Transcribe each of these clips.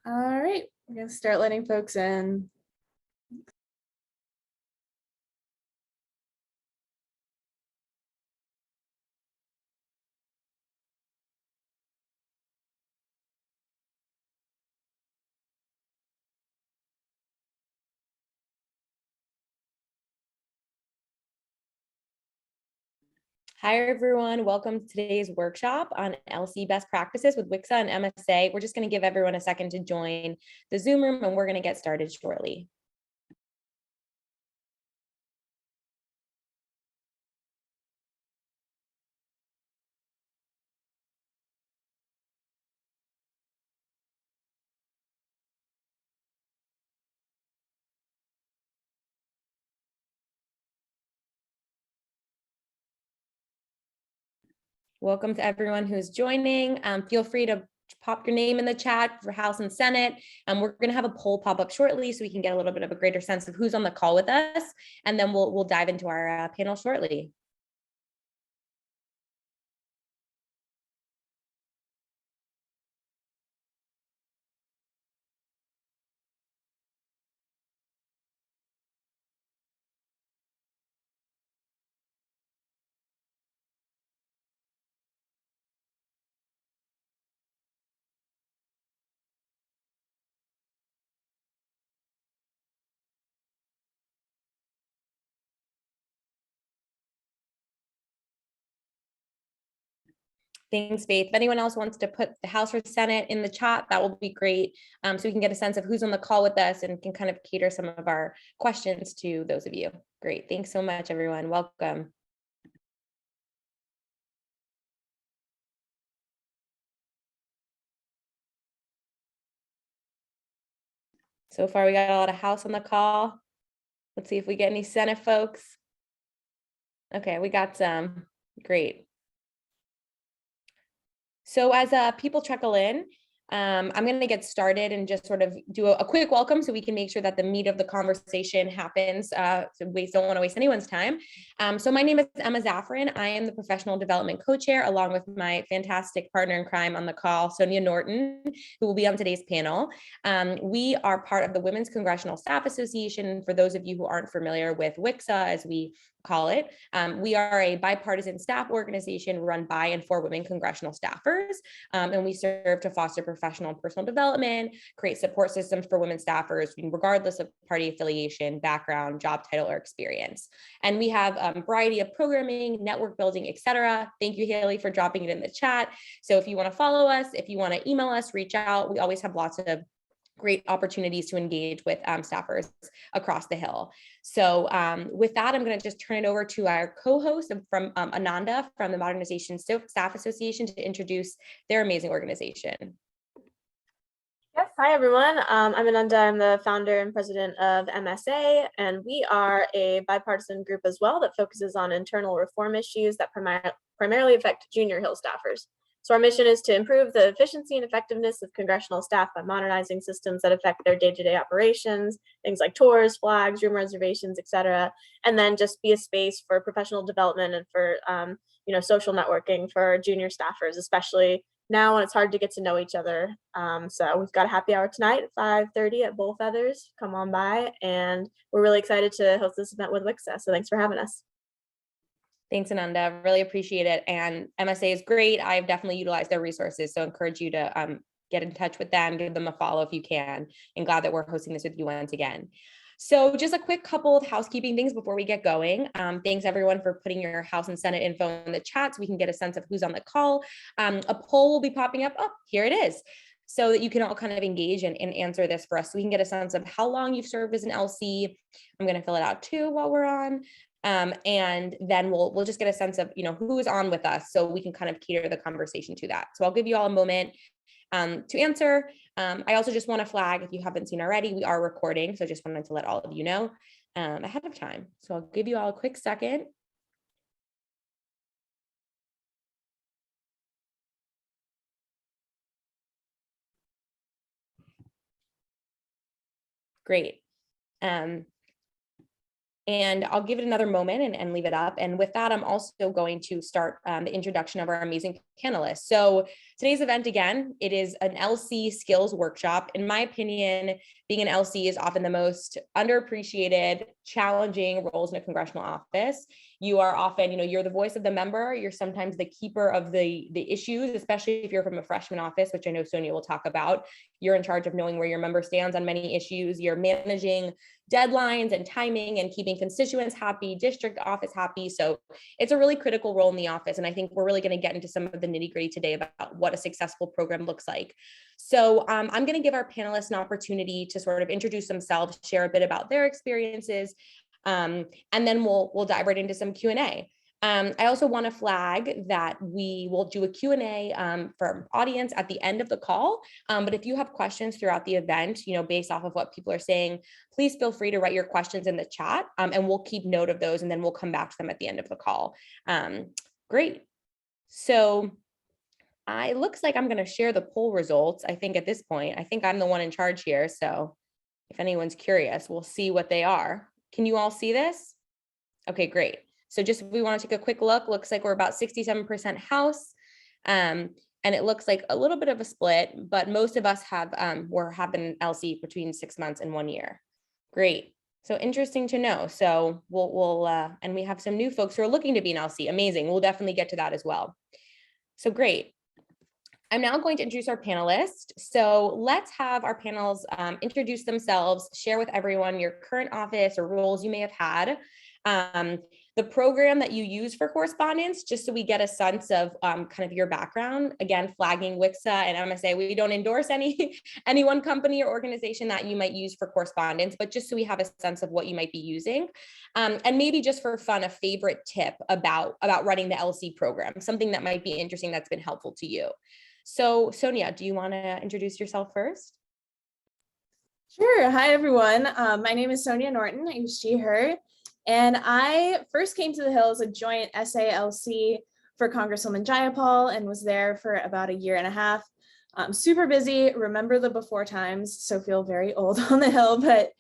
All right, we're gonna start letting folks in. Hi, everyone. Welcome to today's workshop on LC best practices with WICSA and MSA. We're just going to give everyone a second to join the Zoom room, and we're going to get started shortly. Welcome to everyone who's joining. Feel free to pop your name in the chat for House and Senate. We're going to have a poll pop up shortly so we can get a little bit of a greater sense of who's on the call with us, and then we'll dive into our panel shortly. Thanks, Faith. If anyone else wants to put the House or Senate in the chat, that will be great. So we can get a sense of who's on the call with us and can kind of cater some of our questions to those of you. Great. Thanks so much, everyone. Welcome. So far, we got a lot of House on the call. Let's see if we get any Senate folks. Okay, we got some. Great. So as people trickle in, I'm going to get started and just sort of do a quick welcome so we can make sure that the meat of the conversation happens. So we don't want to waste anyone's time. So my name is Emma Zafran. I am the professional development co-chair along with my fantastic partner in crime on the call, Sonia Norton, who will be on today's panel. We are part of the Women's Congressional Staff Association. For those of you who aren't familiar with WICSA, as we call it, we are a bipartisan staff organization run by and for women congressional staffers, and we serve to foster professional and personal development, create support systems for women staffers, regardless of party affiliation, background, job title, or experience. And we have a variety of programming, network building, etc. Thank you, Haley, for dropping it in the chat. So if you want to follow us, if you want to email us, reach out. We always have lots of great opportunities to engage with staffers across the Hill. So with that, I'm going to just turn it over to our co-host from Ananda from the Modernization Staff Association to introduce their amazing organization. Yes, hi everyone. I'm Ananda. I'm the founder and president of MSA, and we are a bipartisan group as well that focuses on internal reform issues that primarily affect junior Hill staffers. So our mission is to improve the efficiency and effectiveness of congressional staff by modernizing systems that affect their day-to-day operations, things like tours, flags, room reservations, etc., and then just be a space for professional development and for social networking for junior staffers, especially now when it's hard to get to know each other. So we've got a happy hour tonight at 5:30 at Bull Feathers. Come on by, and we're really excited to host this event with WICSA. So thanks for having us. Thanks, Ananda. Really appreciate it. And MSA is great. I've definitely utilized their resources, so encourage you to get in touch with them, give them a follow if you can. And glad that we're hosting this with you once again. So just a quick couple of housekeeping things before we get going. Thanks everyone for putting your House and Senate info in the chat so we can get a sense of who's on the call. A poll will be popping up. Oh, here it is. So that you can all kind of engage and answer this for us so we can get a sense of how long you've served as an LC. I'm going to fill it out too while we're on. And then we'll just get a sense of who is on with us so we can kind of cater the conversation to that. So I'll give you all a moment to answer. I also just want to flag, if you haven't seen already, we are recording. So just wanted to let all of you know ahead of time. So I'll give you all a quick second. Great. And I'll give it another moment and leave it up. And with that, I'm also going to start the introduction of our amazing panelists. So today's event, again, it is an LC skills workshop. In my opinion, being an LC is often the most underappreciated, challenging roles in a congressional office. You are often, you're the voice of the member. You're sometimes the keeper of the issues, especially if you're from a freshman office, which I know Sonia will talk about. You're in charge of knowing where your member stands on many issues. You're managing deadlines and timing and keeping constituents happy, district office happy. So it's a really critical role in the office. And I think we're really going to get into some of the nitty-gritty today about what a successful program looks like. So I'm going to give our panelists an opportunity to sort of introduce themselves, share a bit about their experiences, and then we'll dive right into some Q&A. I also want to flag that we will do a Q&A for our audience at the end of the call. But if you have questions throughout the event, based off of what people are saying, please feel free to write your questions in the chat, and we'll keep note of those, and then we'll come back to them at the end of the call. Great. So it looks like I'm going to share the poll results. I think at this point, I think I'm the one in charge here. So if anyone's curious, we'll see what they are. Can you all see this? Okay, great. So just if we want to take a quick look, looks like we're about 67% House. And it looks like a little bit of a split, but most of us have been LC between 6 months and 1 year. Great. So interesting to know. So and we have some new folks who are looking to be an LC. Amazing. We'll definitely get to that as well. So great. I'm now going to introduce our panelists. So let's have our panels introduce themselves, share with everyone your current office or roles you may have had, the program that you use for correspondence, just so we get a sense of kind of your background. Again, flagging WICSA and MSA, we don't endorse any one company or organization that you might use for correspondence, but just so we have a sense of what you might be using. And maybe just for fun, a favorite tip about running the LC program, something that might be interesting that's been helpful to you. So Sonia, do you want to introduce yourself first? Sure. Hi, everyone. My name is Sonia Norton. I use she, her. And I first came to the Hill as a joint SALC for Congresswoman Jayapal and was there for about 1.5 years. Super busy, remember the before times, so feel very old on the Hill, but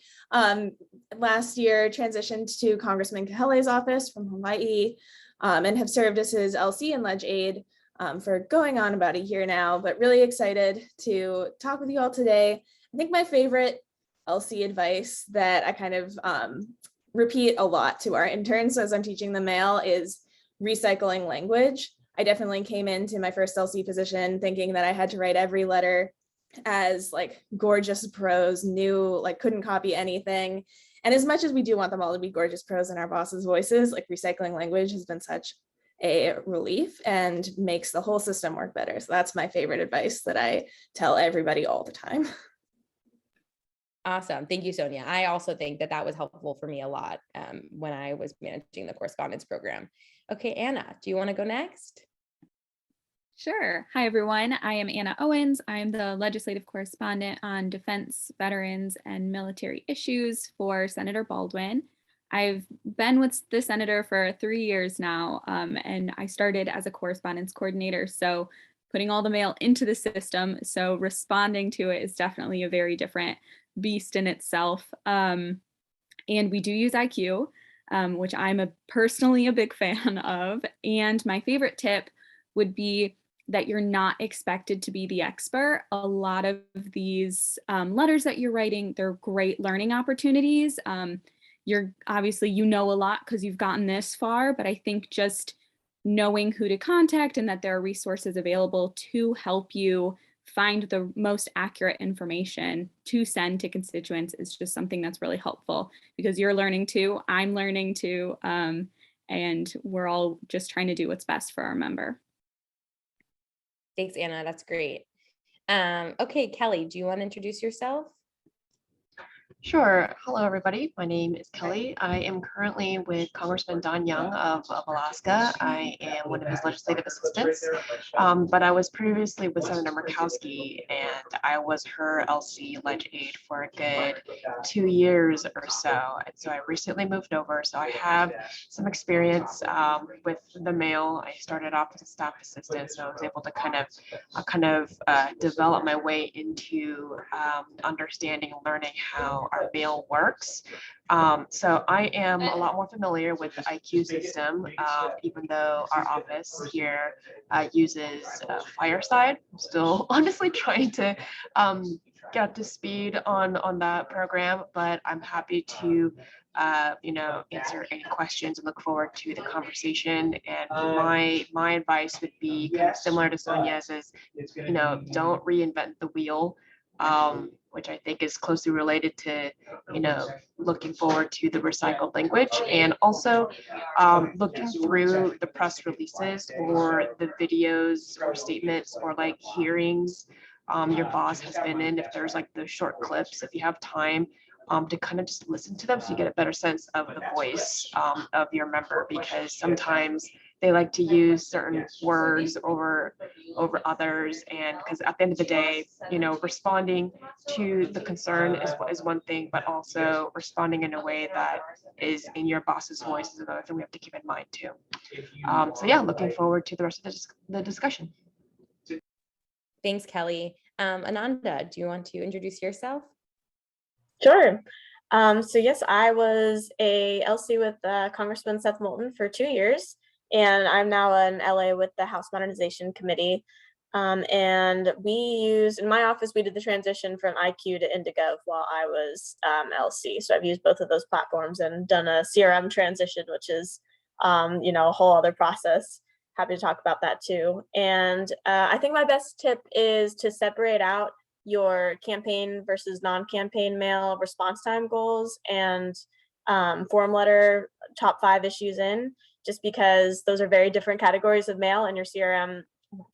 last year transitioned to Congressman Kahele's office from Hawaii and have served as his LC and Leg Aide for going on about 1 year now, but really excited to talk with you all today. I think my favorite LC advice that I kind of repeat a lot to our interns as I'm teaching the mail is recycling language. I definitely came into my first LC position thinking that I had to write every letter as like gorgeous prose, new, like couldn't copy anything. And as much as we do want them all to be gorgeous prose in our bosses' voices, like recycling language has been such a relief and makes the whole system work better. So that's my favorite advice that I tell everybody all the time. Awesome. Thank you, Sonia. I also think that was helpful for me a lot when I was managing the correspondence program. Okay, Anna, do you want to go next? Sure. Hi, everyone. I am Anna Owens. I'm the legislative correspondent on defense, veterans, and military issues for Senator Baldwin. I've been with the senator for 3 years now, and I started as a correspondence coordinator, so putting all the mail into the system. So responding to it is definitely a very different beast in itself. And we do use IQ, which I'm personally a big fan of. And my favorite tip would be that you're not expected to be the expert. A lot of these letters that you're writing, they're great learning opportunities. You're obviously, you know a lot because you've gotten this far, but I think just knowing who to contact and that there are resources available to help you find the most accurate information to send to constituents is just something that's really helpful, because you're learning too, I'm learning too, and we're all just trying to do what's best for our member. Thanks, Anna. That's great. Okay, Kelly, do you want to introduce yourself? Sure. Hello, everybody. My name is Kelly. I am currently with Congressman Don Young of Alaska. I am one of his legislative assistants, but I was previously with Senator Murkowski, and I was her LC Leg Aide for a good 2 years or so. And so I recently moved over, so I have some experience with the mail. I started off as a staff assistant, so I was able to kind of develop my way into understanding and learning how how our mail works. So I am a lot more familiar with the IQ system, even though our office here uses Fireside. I'm still honestly trying to get up to speed on that program, but I'm happy to answer any questions and look forward to the conversation. And my advice would be kind of similar to Sonia's is, don't reinvent the wheel, which I think is closely related to, looking forward to the recycled language, and also looking through the press releases or the videos or statements or like hearings your boss has been in. If there's like the short clips, if you have time, to kind of just listen to them so you get a better sense of the voice of your member, because sometimes they like to use certain words over others, and because at the end of the day, responding to the concern is one thing, but also responding in a way that is in your boss's voice is another thing we have to keep in mind too. So yeah, looking forward to the rest of the discussion. Thanks, Kelly. Ananda, do you want to introduce yourself? Sure. So yes, I was a LC with Congressman Seth Moulton for 2 years, and I'm now an LA with the House Modernization Committee. And in my office, we did the transition from IQ to IndiGov while I was LC. So I've used both of those platforms and done a CRM transition, which is, a whole other process. Happy to talk about that too. And I think my best tip is to separate out your campaign versus non-campaign mail response time goals and form letter top 5 issues in, just because those are very different categories of mail, and your CRM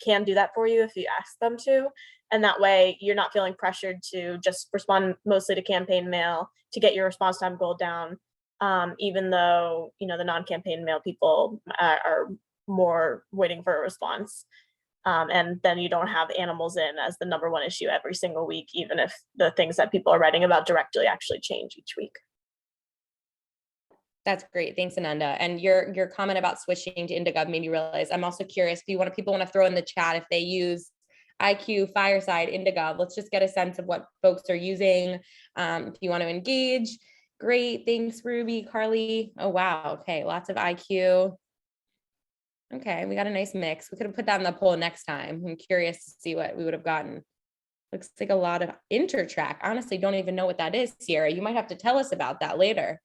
can do that for you if you ask them to. And that way you're not feeling pressured to just respond mostly to campaign mail to get your response time goal down, even though, the non-campaign mail people are more waiting for a response. And then you don't have animals in as the #1 issue every single week, even if the things that people are writing about directly actually change each week. That's great. Thanks, Ananda. And your comment about switching to IndiGov made me realize I'm also curious. People want to throw in the chat if they use IQ, Fireside, IndiGov. Let's just get a sense of what folks are using. If you want to engage, great. Thanks, Ruby, Carly. Oh, wow. Okay, lots of IQ. Okay, we got a nice mix. We could have put that in the poll next time. I'm curious to see what we would have gotten. Looks like a lot of Intertrack. Honestly, don't even know what that is, Sierra. You might have to tell us about that later.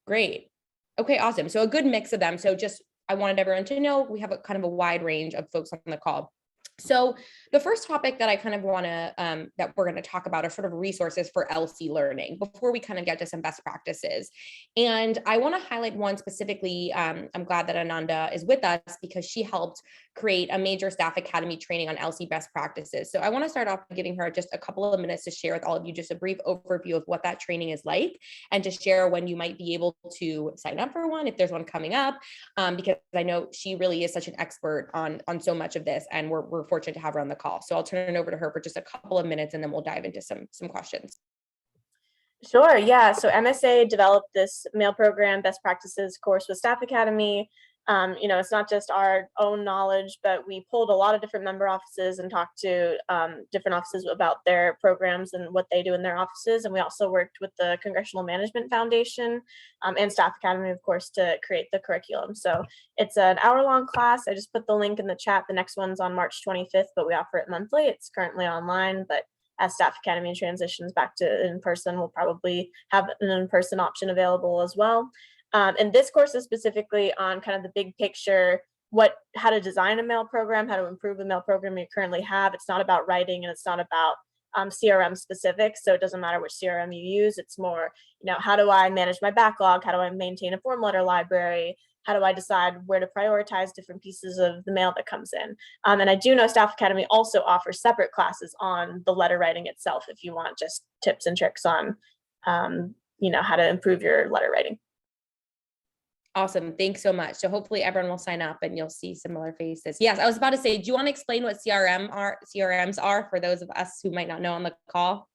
Great. Okay, awesome. So a good mix of them. So I wanted everyone to know we have a kind of a wide range of folks on the call. So the first topic that I kind of want to, that we're going to talk about are sort of resources for LC learning before we kind of get to some best practices. And I want to highlight one specifically. I'm glad that Ananda is with us because she helped create a major staff academy training on LC best practices. So I want to start off by giving her just a couple of minutes to share with all of you just a brief overview of what that training is like, and to share when you might be able to sign up for one if there's one coming up, because I know she really is such an expert on so much of this, and we're fortunate to have her on the call. So I'll turn it over to her for just a couple of minutes, and then we'll dive into some questions. Sure, yeah. So MSA developed this mail program best practices course with Staff Academy. It's not just our own knowledge, but we pulled a lot of different member offices and talked to different offices about their programs and what they do in their offices. And we also worked with the Congressional Management Foundation and Staff Academy, of course, to create the curriculum. So it's an hour-long class. I just put the link in the chat. The next one's on March 25th, but we offer it monthly. It's currently online, but as Staff Academy transitions back to in-person, we'll probably have an in-person option available as well. And this course is specifically on kind of the big picture, how to design a mail program, how to improve the mail program you currently have. It's not about writing, and it's not about CRM specific. So it doesn't matter which CRM you use. It's more, how do I manage my backlog? How do I maintain a form letter library? How do I decide where to prioritize different pieces of the mail that comes in? And I do know Staff Academy also offers separate classes on the letter writing itself if you want just tips and tricks on, how to improve your letter writing. Awesome. Thanks so much. So hopefully everyone will sign up and you'll see similar faces. Yes, I was about to say, do you want to explain what CRMs are for those of us who might not know on the call?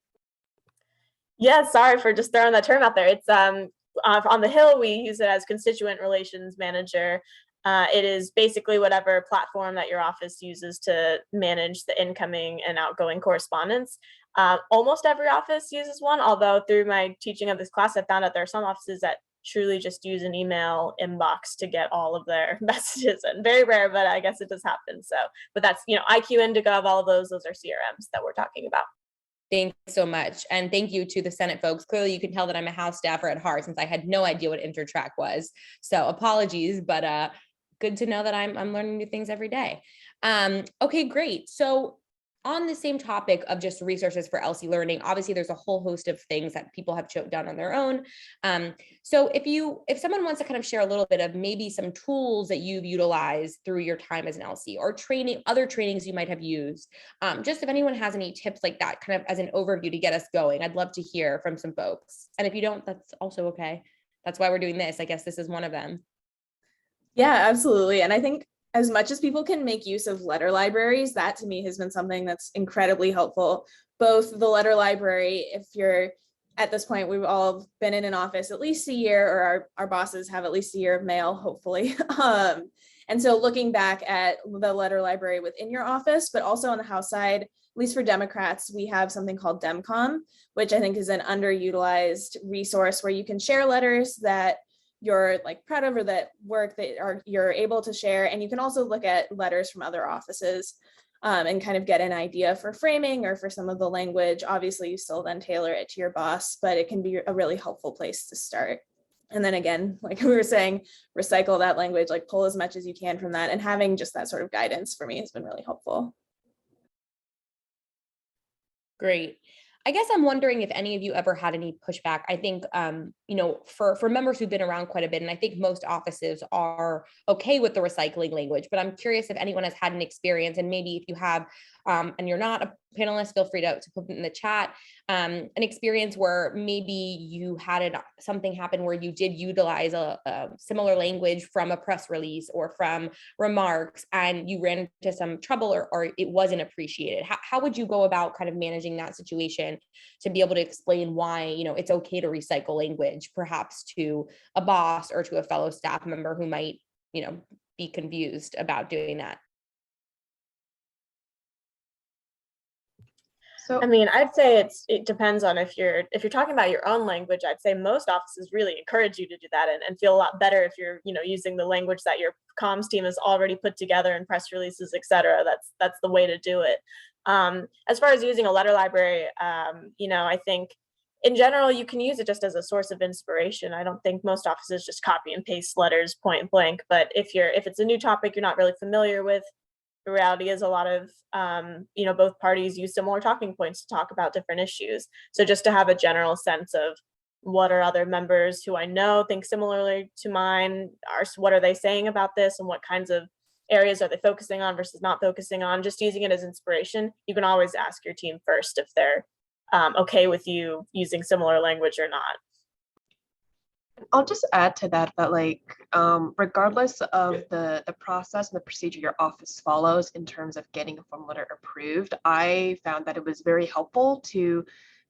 Yeah, sorry for just throwing that term out there. It's on the Hill, we use it as Constituent Relations Manager. It is basically whatever platform that your office uses to manage the incoming and outgoing correspondence. Almost every office uses one, although through my teaching of this class, I found out there are some offices that truly just use an email inbox to get all of their messages in. Very rare, but I guess it does happen. So, but that's, IQ, Indigo, all of those are CRMs that we're talking about. Thanks so much. And thank you to the Senate folks. Clearly you can tell that I'm a House staffer at heart, since I had no idea what InterTrack was. So apologies, but good to know that I'm learning new things every day. Okay, great. So on the same topic of just resources for LC learning, obviously there's a whole host of things that people have done on their own. So if someone wants to kind of share a little bit of maybe some tools that you've utilized through your time as an LC, or other trainings you might have used, just if anyone has any tips like that, kind of as an overview to get us going, I'd love to hear from some folks. And if you don't, that's also okay. That's why we're doing this. I guess this is one of them. Yeah, absolutely. And I think as much as people can make use of letter libraries, that to me has been something that's incredibly helpful. Both the letter library, if you're at this point, we've all been in an office at least a year, or our bosses have at least a year of mail, hopefully. And so looking back at the letter library within your office, but also on the House side, at least for Democrats, we have something called DemCom, which I think is an underutilized resource where you can share letters that you're like proud of, or that work that you're able to share. And you can also look at letters from other offices and kind of get an idea for framing or for some of the language. Obviously, you still then tailor it to your boss, but it can be a really helpful place to start. And then again, like we were saying, recycle that language, like pull as much as you can from that. And having just that sort of guidance for me has been really helpful. Great. I guess I'm wondering if any of you ever had any pushback. I think, for members who've been around quite a bit, and I think most offices are okay with the recycling language, but I'm curious if anyone has had an experience, and maybe if you have, and you're not a panelist, feel free to put it in the chat, an experience where maybe you had something happen where you did utilize a similar language from a press release or from remarks, and you ran into some trouble, or it wasn't appreciated. How would you go about kind of managing that situation to be able to explain why, it's okay to recycle language, perhaps to a boss or to a fellow staff member who might, be confused about doing that? I mean, I'd say it depends on if you're talking about your own language. I'd say most offices really encourage you to do that and feel a lot better if you're, using the language that your comms team has already put together in press releases, et cetera. That's the way to do it. As far as using a letter library, I think in general, you can use it just as a source of inspiration. I don't think most offices just copy and paste letters point blank, but if it's a new topic you're not really familiar with, the reality is a lot of, both parties use similar talking points to talk about different issues. So just to have a general sense of what are other members who I know think similarly to mine, what are they saying about this, and what kinds of areas are they focusing on versus not focusing on, just using it as inspiration. You can always ask your team first if they're okay with you using similar language or not. I'll just add to that regardless of the process and the procedure your office follows in terms of getting a form letter approved, I found that it was very helpful to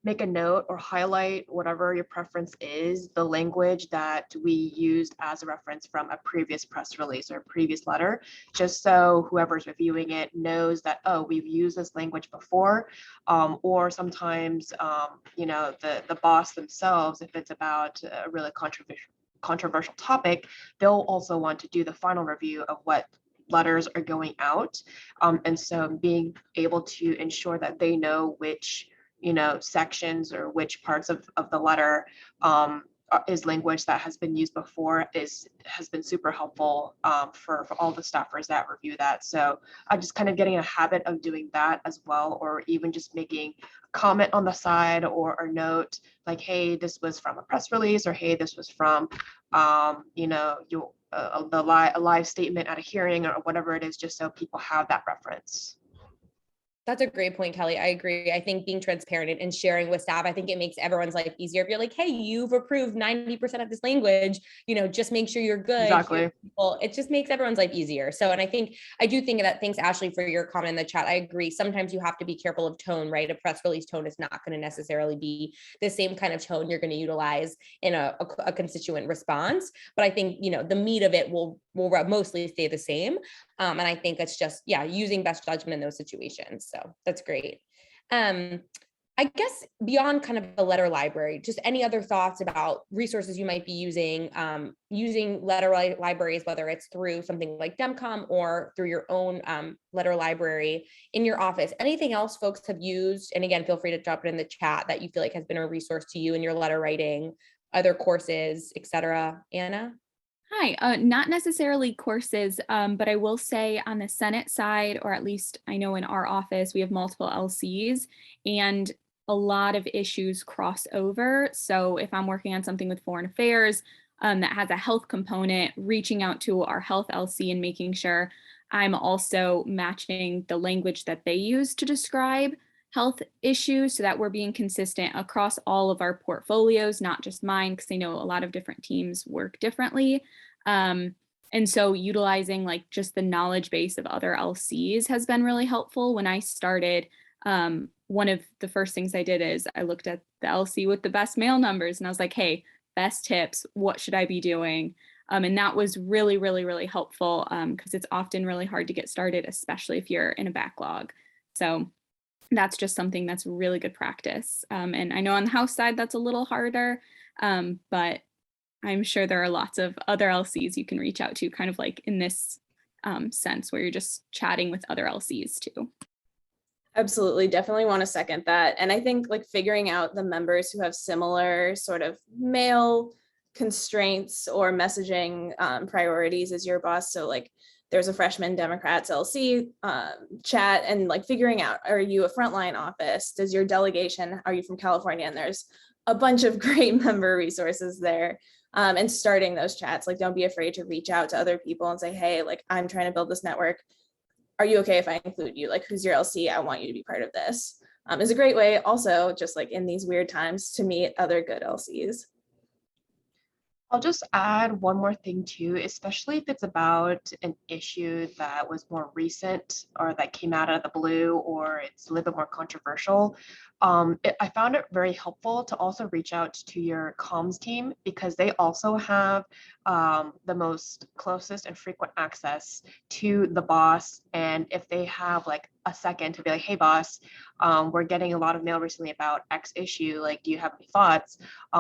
make a note or highlight whatever your preference is, the language that we used as a reference from a previous press release or a previous letter, just so whoever's reviewing it knows that, oh, we've used this language before, or sometimes, the boss themselves, if it's about a really controversial topic, they'll also want to do the final review of what letters are going out. And so being able to ensure that they know which sections or which parts of the letter is language that has been used before has been super helpful for all the staffers that review that. So I'm just kind of getting a habit of doing that as well, or even just making a comment on the side or a note like, hey, this was from a press release, or hey, this was from a live statement at a hearing, or whatever it is, just so people have that reference. That's a great point, Kelly. I agree. I think being transparent and sharing with staff, I think it makes everyone's life easier. If you're like, hey, you've approved 90% of this language, just make sure you're good. Exactly. It just makes everyone's life easier. So, and I do think that, thanks, Ashley, for your comment in the chat. I agree. Sometimes you have to be careful of tone, right? A press release tone is not going to necessarily be the same kind of tone you're going to utilize in a constituent response. But I think, the meat of it will mostly stay the same. And I think it's just, using best judgment in those situations. So that's great. I I guess beyond kind of the letter library, just any other thoughts about resources you might be using, using letter libraries, whether it's through something like DEMCOM or through your own letter library in your office. Anything else folks have used? And again, feel free to drop it in the chat that you feel like has been a resource to you in your letter writing, other courses, etc. Anna? Hi, not necessarily courses, but I will say on the Senate side, or at least I know in our office, we have multiple LCs and a lot of issues cross over. So if I'm working on something with foreign affairs that has a health component, reaching out to our health LC and making sure I'm also matching the language that they use to describe health issues so that we're being consistent across all of our portfolios, not just mine, because I know a lot of different teams work differently. And so utilizing like just the knowledge base of other LCs has been really helpful. When I started, one of the first things I did is I looked at the LC with the best mail numbers and I was like, hey, best tips, what should I be doing? And that was really, really, really helpful because it's often really hard to get started, especially if you're in a backlog. So that's just something that's really good practice. And I know on the House side, that's a little harder, but I'm sure there are lots of other LCs you can reach out to kind of like in this sense where you're just chatting with other LCs too. Absolutely, definitely want to second that. And I think like figuring out the members who have similar sort of mail constraints or messaging priorities as your boss. So like there's a freshman Democrats LC chat and like figuring out, are you a frontline office? Does your delegation, are you from California? And there's a bunch of great member resources there. And starting those chats, like don't be afraid to reach out to other people and say, hey, like I'm trying to build this network. Are you okay if I include you? Like, who's your LC? I want you to be part of this. Is a great way also, just like in these weird times, to meet other good LCs. I'll just add one more thing too, especially if it's about an issue that was more recent or that came out of the blue or it's a little bit more controversial. I found it very helpful to also reach out to your comms team because they also have the most closest and frequent access to the boss. And if they have like a second to be like, hey boss, we're getting a lot of mail recently about X issue, like, do you have any thoughts?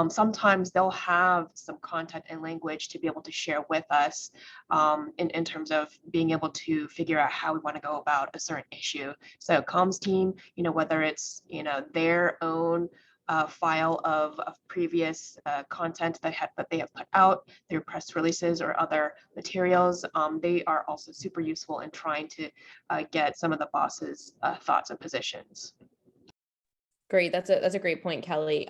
Sometimes they'll have some content and language to be able to share with us in terms of being able to figure out how we want to go about a certain issue. So comms team, whether it's, their own file of previous content that they have put out, their press releases or other materials, they are also super useful in trying to get some of the boss's thoughts and positions. Great. That's a great point, Kelly.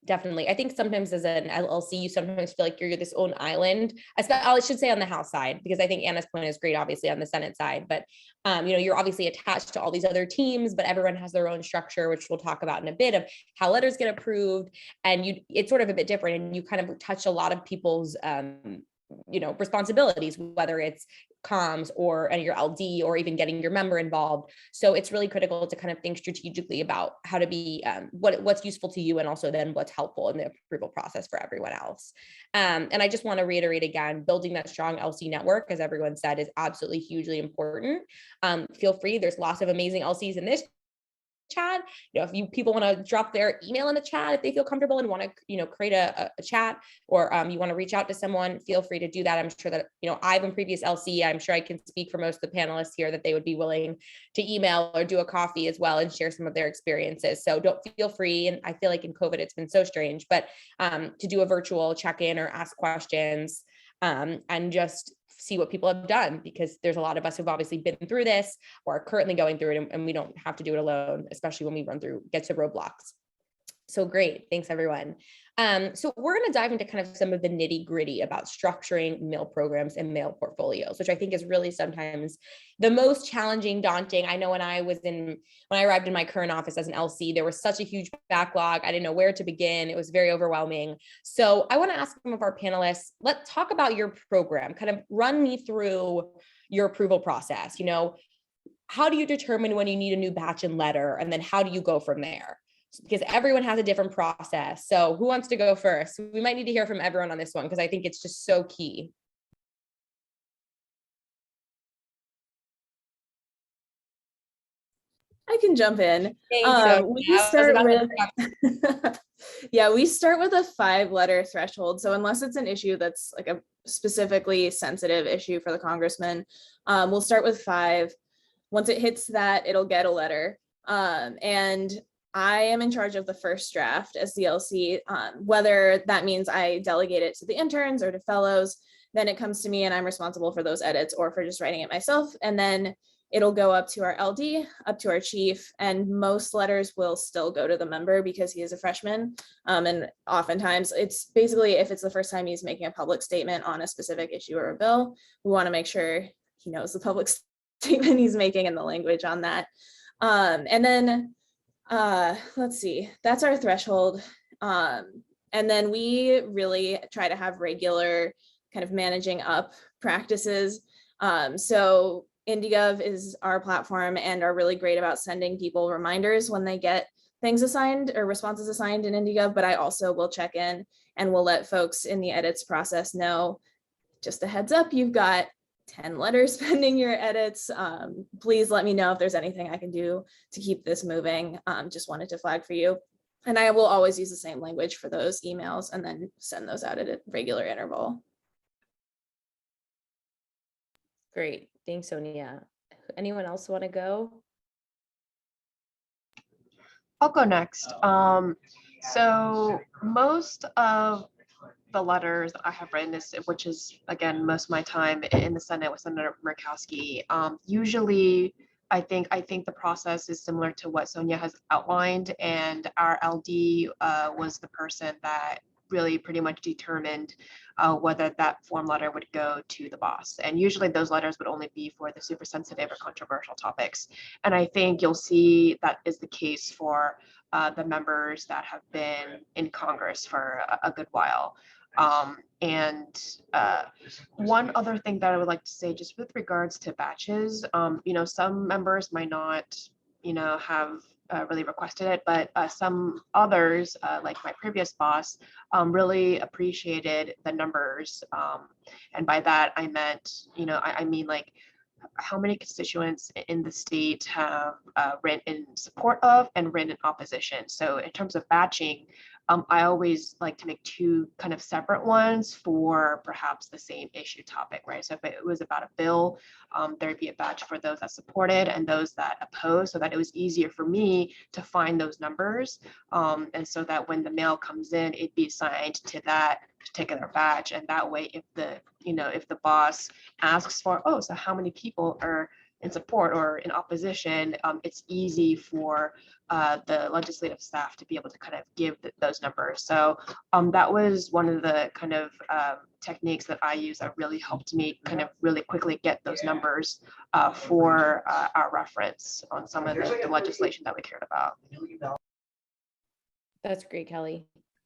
Definitely. I think sometimes as an LLC, you sometimes feel like you're this own island. I should say on the House side, because I think Anna's point is great, obviously on the Senate side, but you're obviously attached to all these other teams, but everyone has their own structure, which we'll talk about in a bit of how letters get approved. And it's sort of a bit different and you kind of touch a lot of people's responsibilities, whether it's comms or your LD or even getting your member involved. So it's really critical to kind of think strategically about how to be what's useful to you and also then what's helpful in the approval process for everyone else. And I just want to reiterate again, building that strong LC network, as everyone said, is absolutely hugely important. Feel free, there's lots of amazing LCs in this chat. If people want to drop their email in the chat if they feel comfortable and want to create a chat, or you want to reach out to someone, feel free to do that. I'm sure that I've in previous LC, I'm sure I can speak for most of the panelists here that they would be willing to email or do a coffee as well and share some of their experiences. So don't feel free, and I feel like in COVID it's been so strange, but to do a virtual check-in or ask questions and just see what people have done, because there's a lot of us who've obviously been through this or are currently going through it, and we don't have to do it alone, especially when we get to roadblocks. So great. Thanks, everyone. So we're going to dive into kind of some of the nitty gritty about structuring mail programs and mail portfolios, which I think is really sometimes the most challenging, daunting. I know when I arrived in my current office as an LC, there was such a huge backlog. I didn't know where to begin. It was very overwhelming. So I want to ask some of our panelists, let's talk about your program, kind of run me through your approval process. How do you determine when you need a new batch and letter? And then how do you go from there? Because everyone has a different process. So who wants to go first? We might need to hear from everyone on this one, because I think it's just so key. I can jump in. Thanks, We I was start about with, to- yeah, we start with a 5-letter threshold. So unless it's an issue that's like a specifically sensitive issue for the congressman, we'll start with 5. Once it hits that, it'll get a letter. And I am in charge of the first draft as DLC, whether that means I delegate it to the interns or to fellows, then it comes to me and I'm responsible for those edits or for just writing it myself. And then it'll go up to our LD, up to our chief, and most letters will still go to the member because he is a freshman. And oftentimes it's basically, if it's the first time he's making a public statement on a specific issue or a bill, we want to make sure he knows the public statement he's making and the language on that. And then let's see, that's our threshold. And then we really try to have regular kind of managing up practices. So IndieGov is our platform and are really great about sending people reminders when they get things assigned or responses assigned in IndieGov, but I also will check in and will let folks in the edits process know, just a heads up, you've got 10 letters pending your edits. Please let me know if there's anything I can do to keep this moving. Just wanted to flag for you. And I will always use the same language for those emails and then send those out at a regular interval. Great, thanks, Sonia. Anyone else want to go? I'll go next. So most of the letters that I have written, which is again most of my time in the Senate with Senator Murkowski, usually I think the process is similar to what Sonia has outlined, and our LD was the person that really pretty much determined whether that form letter would go to the boss. And usually those letters would only be for the super sensitive or controversial topics. And I think you'll see that is the case for the members that have been in Congress for a good while. One other thing that I would like to say, just with regards to batches, some members might not, have really requested it, but some others, like my previous boss, really appreciated the numbers. And by that, I meant, I mean like how many constituents in the state have written in support of and written in opposition. So in terms of batching, I always like to make 2 kind of separate ones for perhaps the same issue topic, right? So if it was about a bill, there'd be a batch for those that supported and those that opposed, so that it was easier for me to find those numbers. And so that when the mail comes in, it'd be assigned to that particular batch. And that way, if the boss asks for, oh, so how many people are in support or in opposition, it's easy for the legislative staff to be able to kind of give those numbers. So that was one of the kind of techniques that I use that really helped me kind of really quickly get those numbers for our reference on some of the legislation that we cared about. That's great, Kelly.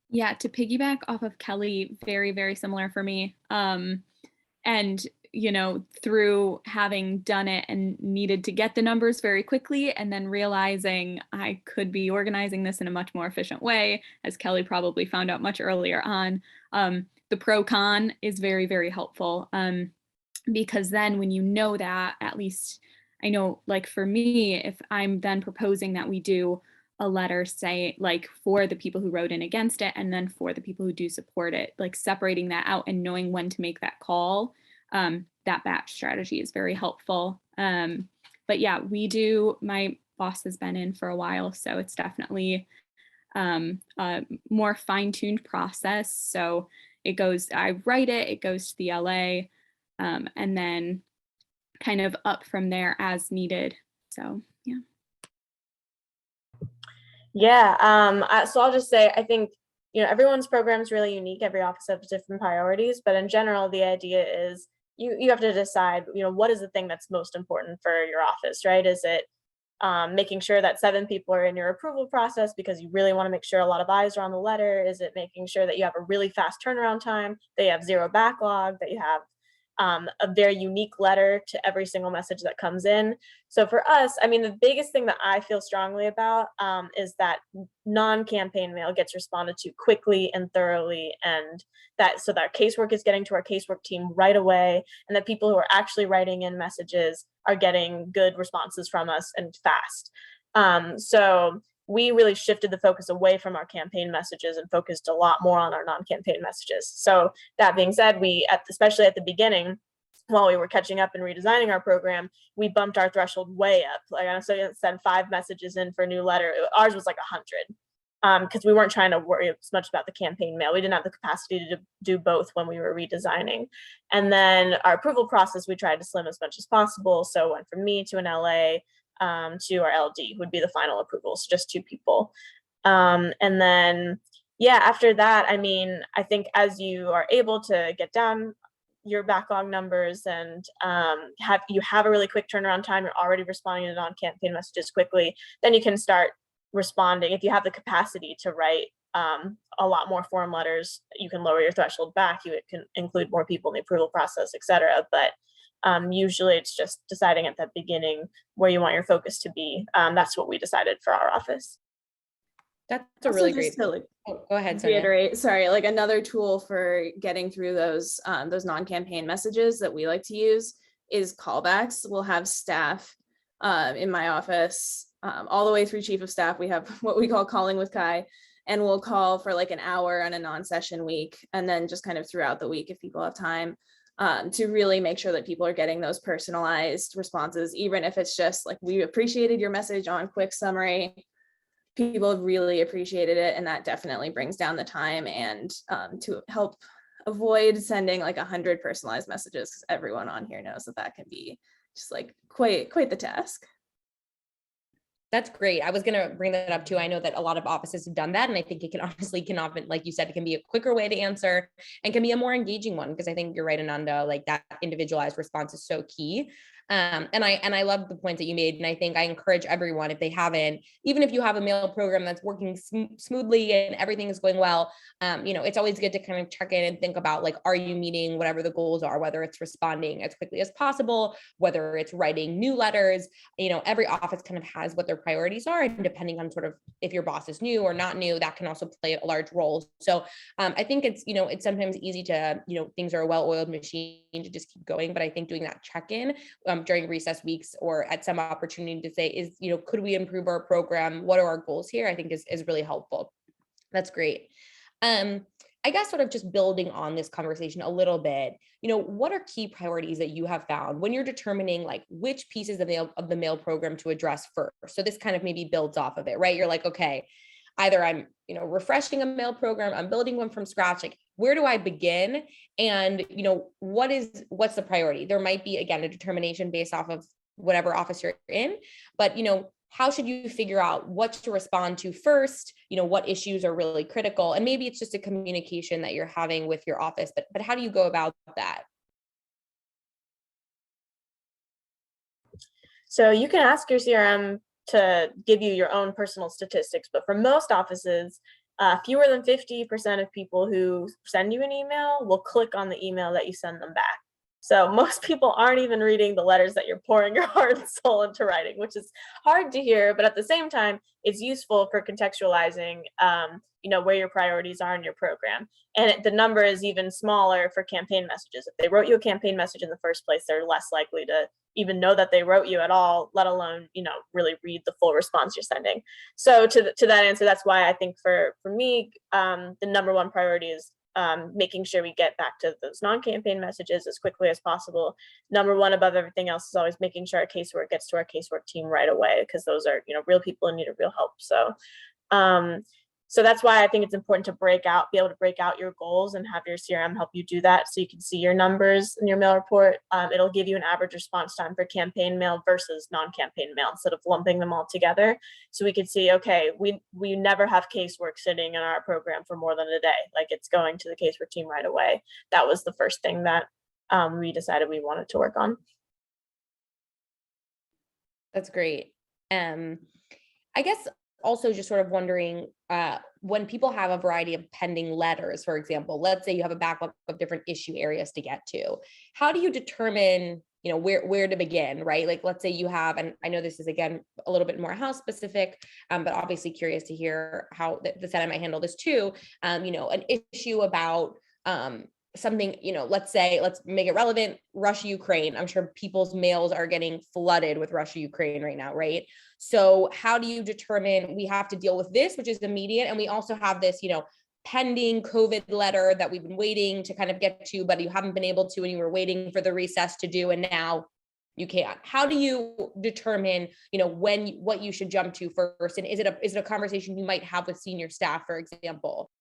Yeah, to piggyback off of Kelly, very, very similar for me. And, through having done it and needed to get the numbers very quickly and then realizing I could be organizing this in a much more efficient way, as Kelly probably found out much earlier on, the pro-con is very, very helpful. Because then when you know that, at least I know, like for me, if I'm then proposing that we do a letter, say like for the people who wrote in against it and then for the people who do support it, like separating that out and knowing when to make that call, that batch strategy is very helpful. But yeah, my boss has been in for a while, so it's definitely a more fine-tuned process. So I write it, it goes to the LA, and then kind of up from there as needed. So yeah. Yeah, so I'll just say, I think, everyone's program is really unique. Every office has different priorities, but in general, the idea is you have to decide, what is the thing that's most important for your office, right? Is it making sure that 7 people are in your approval process because you really want to make sure a lot of eyes are on the letter? Is it making sure that you have a really fast turnaround time, that you have 0 backlog, that you have a very unique letter to every single message that comes in? So for us, I mean, the biggest thing that I feel strongly about is that non-campaign mail gets responded to quickly and thoroughly, and so that casework is getting to our casework team right away, and that people who are actually writing in messages are getting good responses from us and fast. So we really shifted the focus away from our campaign messages and focused a lot more on our non-campaign messages. So that being said, especially at the beginning, while we were catching up and redesigning our program, we bumped our threshold way up. Like I send 5 messages in for a new letter. Ours was like 100 because we weren't trying to worry as much about the campaign mail. We didn't have the capacity to do both when we were redesigning. And then our approval process, we tried to slim as much as possible. So it went from me to an LA to our LD would be the final approval. So just 2 people. And then, yeah, after that, I mean, I think as you are able to get down your backlog numbers and you have a really quick turnaround time, you're already responding to non-campaign messages quickly, then you can start responding. If you have the capacity to write a lot more form letters, you can lower your threshold back, you can include more people in the approval process, etc. But usually it's just deciding at the beginning where you want your focus to be. That's what we decided for our office. That's a really great. To, go ahead, Sonia. Reiterate, sorry, like another tool for getting through those non-campaign messages that we like to use is callbacks. We'll have staff in my office all the way through chief of staff. We have what we call calling with Kai, and we'll call for like an hour on a non-session week, and then just kind of throughout the week if people have time to really make sure that people are getting those personalized responses, even if it's just like, we appreciated your message on quick summary. People really appreciated it, and that definitely brings down the time and to help avoid sending like 100 personalized messages, because everyone on here knows that can be just like quite the task. That's great. I was going to bring that up too. I know that a lot of offices have done that, and I think it can often, like you said, it can be a quicker way to answer and can be a more engaging one, because I think you're right, Ananda, like that individualized response is so key. And I love the point that you made. And I think I encourage everyone, if they haven't, even if you have a mail program that's working smoothly and everything is going well, it's always good to kind of check in and think about, like, are you meeting whatever the goals are, whether it's responding as quickly as possible, whether it's writing new letters. Every office kind of has what their priorities are. And depending on sort of if your boss is new or not new, that can also play a large role. So I think it's sometimes easy to, things are a well-oiled machine to just keep going. But I think doing that check-in during recess weeks or at some opportunity to say, could we improve our program? What are our goals here? I think is really helpful. That's great. I guess sort of just building on this conversation a little bit, what are key priorities that you have found when you're determining like which pieces of the mail program to address first? So this kind of maybe builds off of it, right? You're like, okay, either I'm, refreshing a mail program, I'm building one from scratch. Like, where do I begin? And, what's the priority? There might be, again, a determination based off of whatever office you're in, but, how should you figure out what to respond to first? What issues are really critical? And maybe it's just a communication that you're having with your office, but how do you go about that? So you can ask your CRM to give you your own personal statistics, but for most offices, fewer than 50% of people who send you an email will click on the email that you send them back. So most people aren't even reading the letters that you're pouring your heart and soul into writing, which is hard to hear, but at the same time, it's useful for contextualizing, where your priorities are in your program. And the number is even smaller for campaign messages. If they wrote you a campaign message in the first place, they're less likely to even know that they wrote you at all, let alone, really read the full response you're sending. So to that answer, that's why I think for me, the number one priority is making sure we get back to those non-campaign messages as quickly as possible. Number one above everything else is always making sure our casework gets to our casework team right away, because those are, real people in need of real help. So that's why I think it's important to be able to break out your goals and have your CRM help you do that, so you can see your numbers in your mail report. It'll give you an average response time for campaign mail versus non-campaign mail instead of lumping them all together. So we could see, okay, we never have casework sitting in our program for more than a day. Like, it's going to the casework team right away. That was the first thing that we decided we wanted to work on. That's great. I guess also just sort of wondering, when people have a variety of pending letters, for example, let's say you have a backlog of different issue areas to get to, how do you determine, where to begin, right? Like, let's say you have, and I know this is, again, a little bit more house specific, but obviously curious to hear how the Senate might handle this too, an issue about something, let's make it relevant, Russia, Ukraine. I'm sure people's mails are getting flooded with Russia, Ukraine right now, right? So how do you determine we have to deal with this, which is immediate, and we also have this, pending COVID letter that we've been waiting to kind of get to, but you haven't been able to, and you were waiting for the recess to do, and now you can't. How do you determine, what you should jump to first? And is it a conversation you might have with senior staff, for example?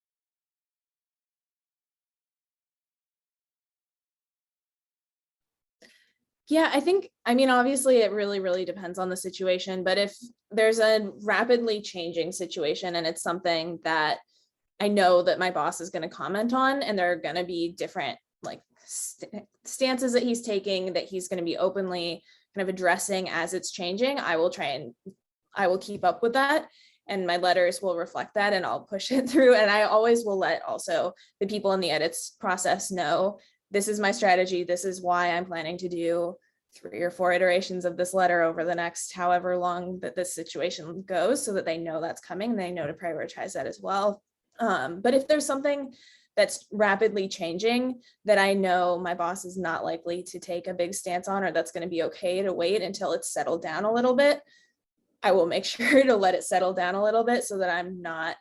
Yeah, obviously it really, really depends on the situation, but if there's a rapidly changing situation and it's something that I know that my boss is going to comment on, and there are going to be different stances that he's taking, that he's going to be openly kind of addressing as it's changing, I will keep up with that. And my letters will reflect that, and I'll push it through. And I always will let also the people in the edits process know, this is my strategy. This is why I'm planning to do 3 or 4 iterations of this letter over the next however long that this situation goes, so that they know that's coming. They know to prioritize that as well. But if there's something that's rapidly changing that I know my boss is not likely to take a big stance on, or that's going to be okay to wait until it's settled down a little bit, I will make sure to let it settle down a little bit, so that I'm not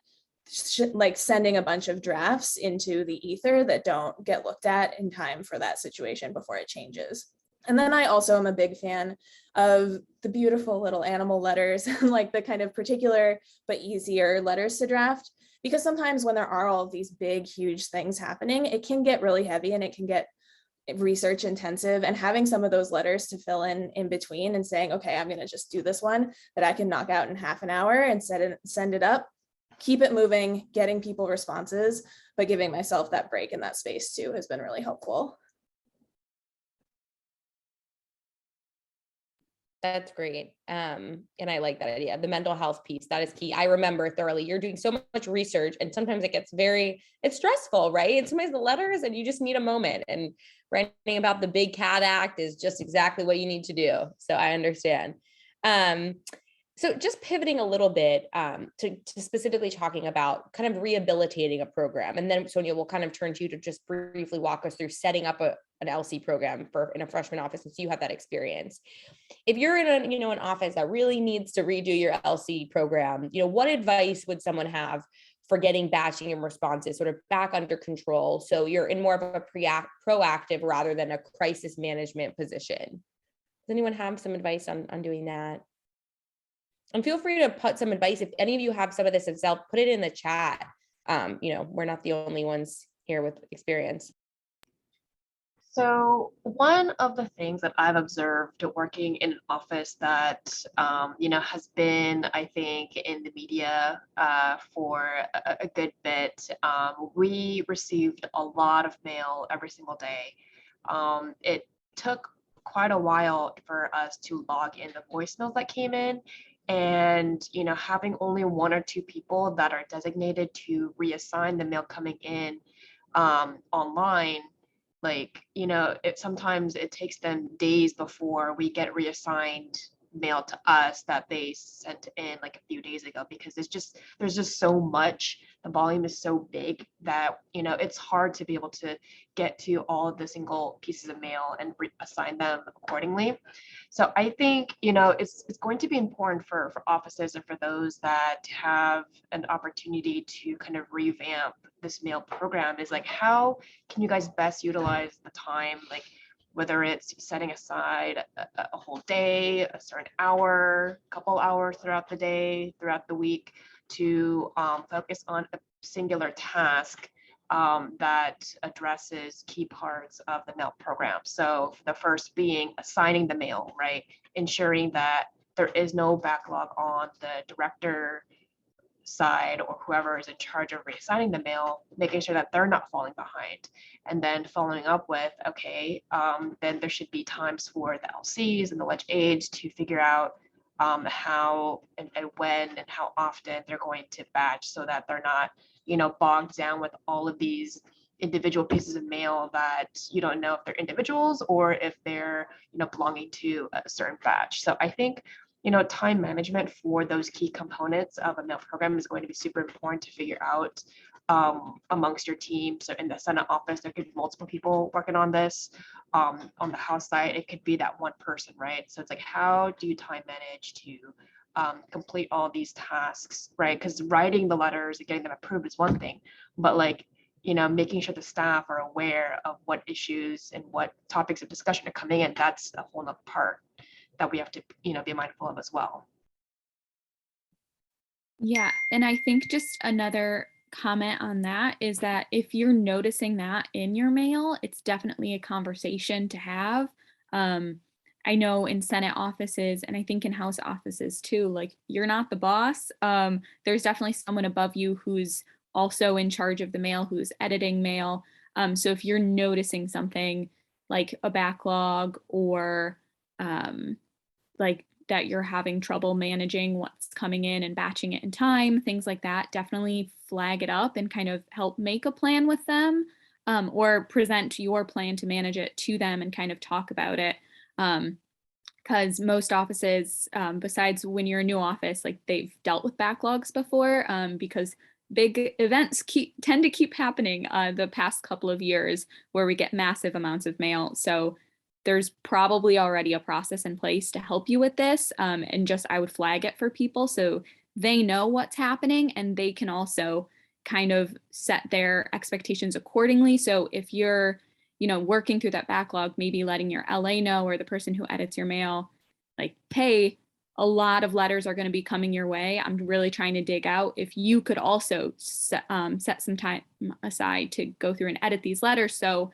sending a bunch of drafts into the ether that don't get looked at in time for that situation before it changes. And then I also am a big fan of the beautiful little animal letters, like the kind of particular but easier letters to draft, because sometimes when there are all of these big, huge things happening, it can get really heavy and it can get research intensive, and having some of those letters to fill in between and saying, okay, I'm going to just do this one that I can knock out in half an hour and send it up, keep it moving, getting people responses, but giving myself that break in that space too has been really helpful. That's great. And I like that idea. The mental health piece, that is key. I remember thoroughly, you're doing so much research, and sometimes it's stressful, right? And sometimes the letters, and you just need a moment, and writing about the Big Cat Act is just exactly what you need to do. So I understand. So just pivoting a little bit to specifically talking about kind of rehabilitating a program. And then Sonia, will kind of turn to you to just briefly walk us through setting up an LC program in a freshman office, since you have that experience. If you're in an office that really needs to redo your LC program, what advice would someone have for getting batching and responses sort of back under control, so you're in more of a proactive rather than a crisis management position? Does anyone have some advice on doing that? And feel free to put some advice. If any of you have some of this itself, put it in the chat. We're not the only ones here with experience. So one of the things that I've observed working in an office that, has been, I think, in the media for a good bit, we received a lot of mail every single day. It took quite a while for us to log in the voicemails that came in. And, having only 1 or 2 people that are designated to reassign the mail coming in online, sometimes it takes them days before we get reassigned mail to us that they sent in like a few days ago, because there's just so much. The volume is so big that it's hard to be able to get to all of the single pieces of mail and assign them accordingly. So I think it's going to be important for offices and for those that have an opportunity to kind of revamp this mail program, is like, how can you guys best utilize the time, like whether it's setting aside a whole day, a certain hour, a couple hours throughout the day, throughout the week, to focus on a singular task that addresses key parts of the mail program. So the first being assigning the mail, right? Ensuring that there is no backlog on the director side or whoever is in charge of reassigning the mail, making sure that they're not falling behind. And then following up with, okay, then there should be times for the LCs and the ledge aides to figure out how and when and how often they're going to batch, so that they're not, bogged down with all of these individual pieces of mail that you don't know if they're individuals or if they're, belonging to a certain batch. So I think time management for those key components of a mail program is going to be super important to figure out. amongst your team. So in the Senate office, there could be multiple people working on this. On the House side, it could be that one person, right? So it's like, how do you time manage to complete all these tasks, right? Because writing the letters and getting them approved is one thing, but like, making sure the staff are aware of what issues and what topics of discussion are coming in, that's a whole nother part that we have to, be mindful of as well. Yeah, and I think just another comment on that is that if you're noticing that in your mail, it's definitely a conversation to have. I know in Senate offices and I think in House offices too, like you're not the boss. There's definitely someone above you who's also in charge of the mail, who's editing mail. So if you're noticing something like a backlog or like that you're having trouble managing what's coming in and batching it in time, things like that, definitely flag it up and kind of help make a plan with them, or present your plan to manage it to them and kind of talk about it. Because most offices, besides when you're a new office, like they've dealt with backlogs before, because big events tend to keep happening the past couple of years where we get massive amounts of mail. So there's probably already a process in place to help you with this. And just I would flag it for people so they know what's happening and they can also kind of set their expectations accordingly. So if you're, working through that backlog, maybe letting your LA know or the person who edits your mail, like, hey, a lot of letters are going to be coming your way. I'm really trying to dig out. If you could also set some time aside to go through and edit these letters. So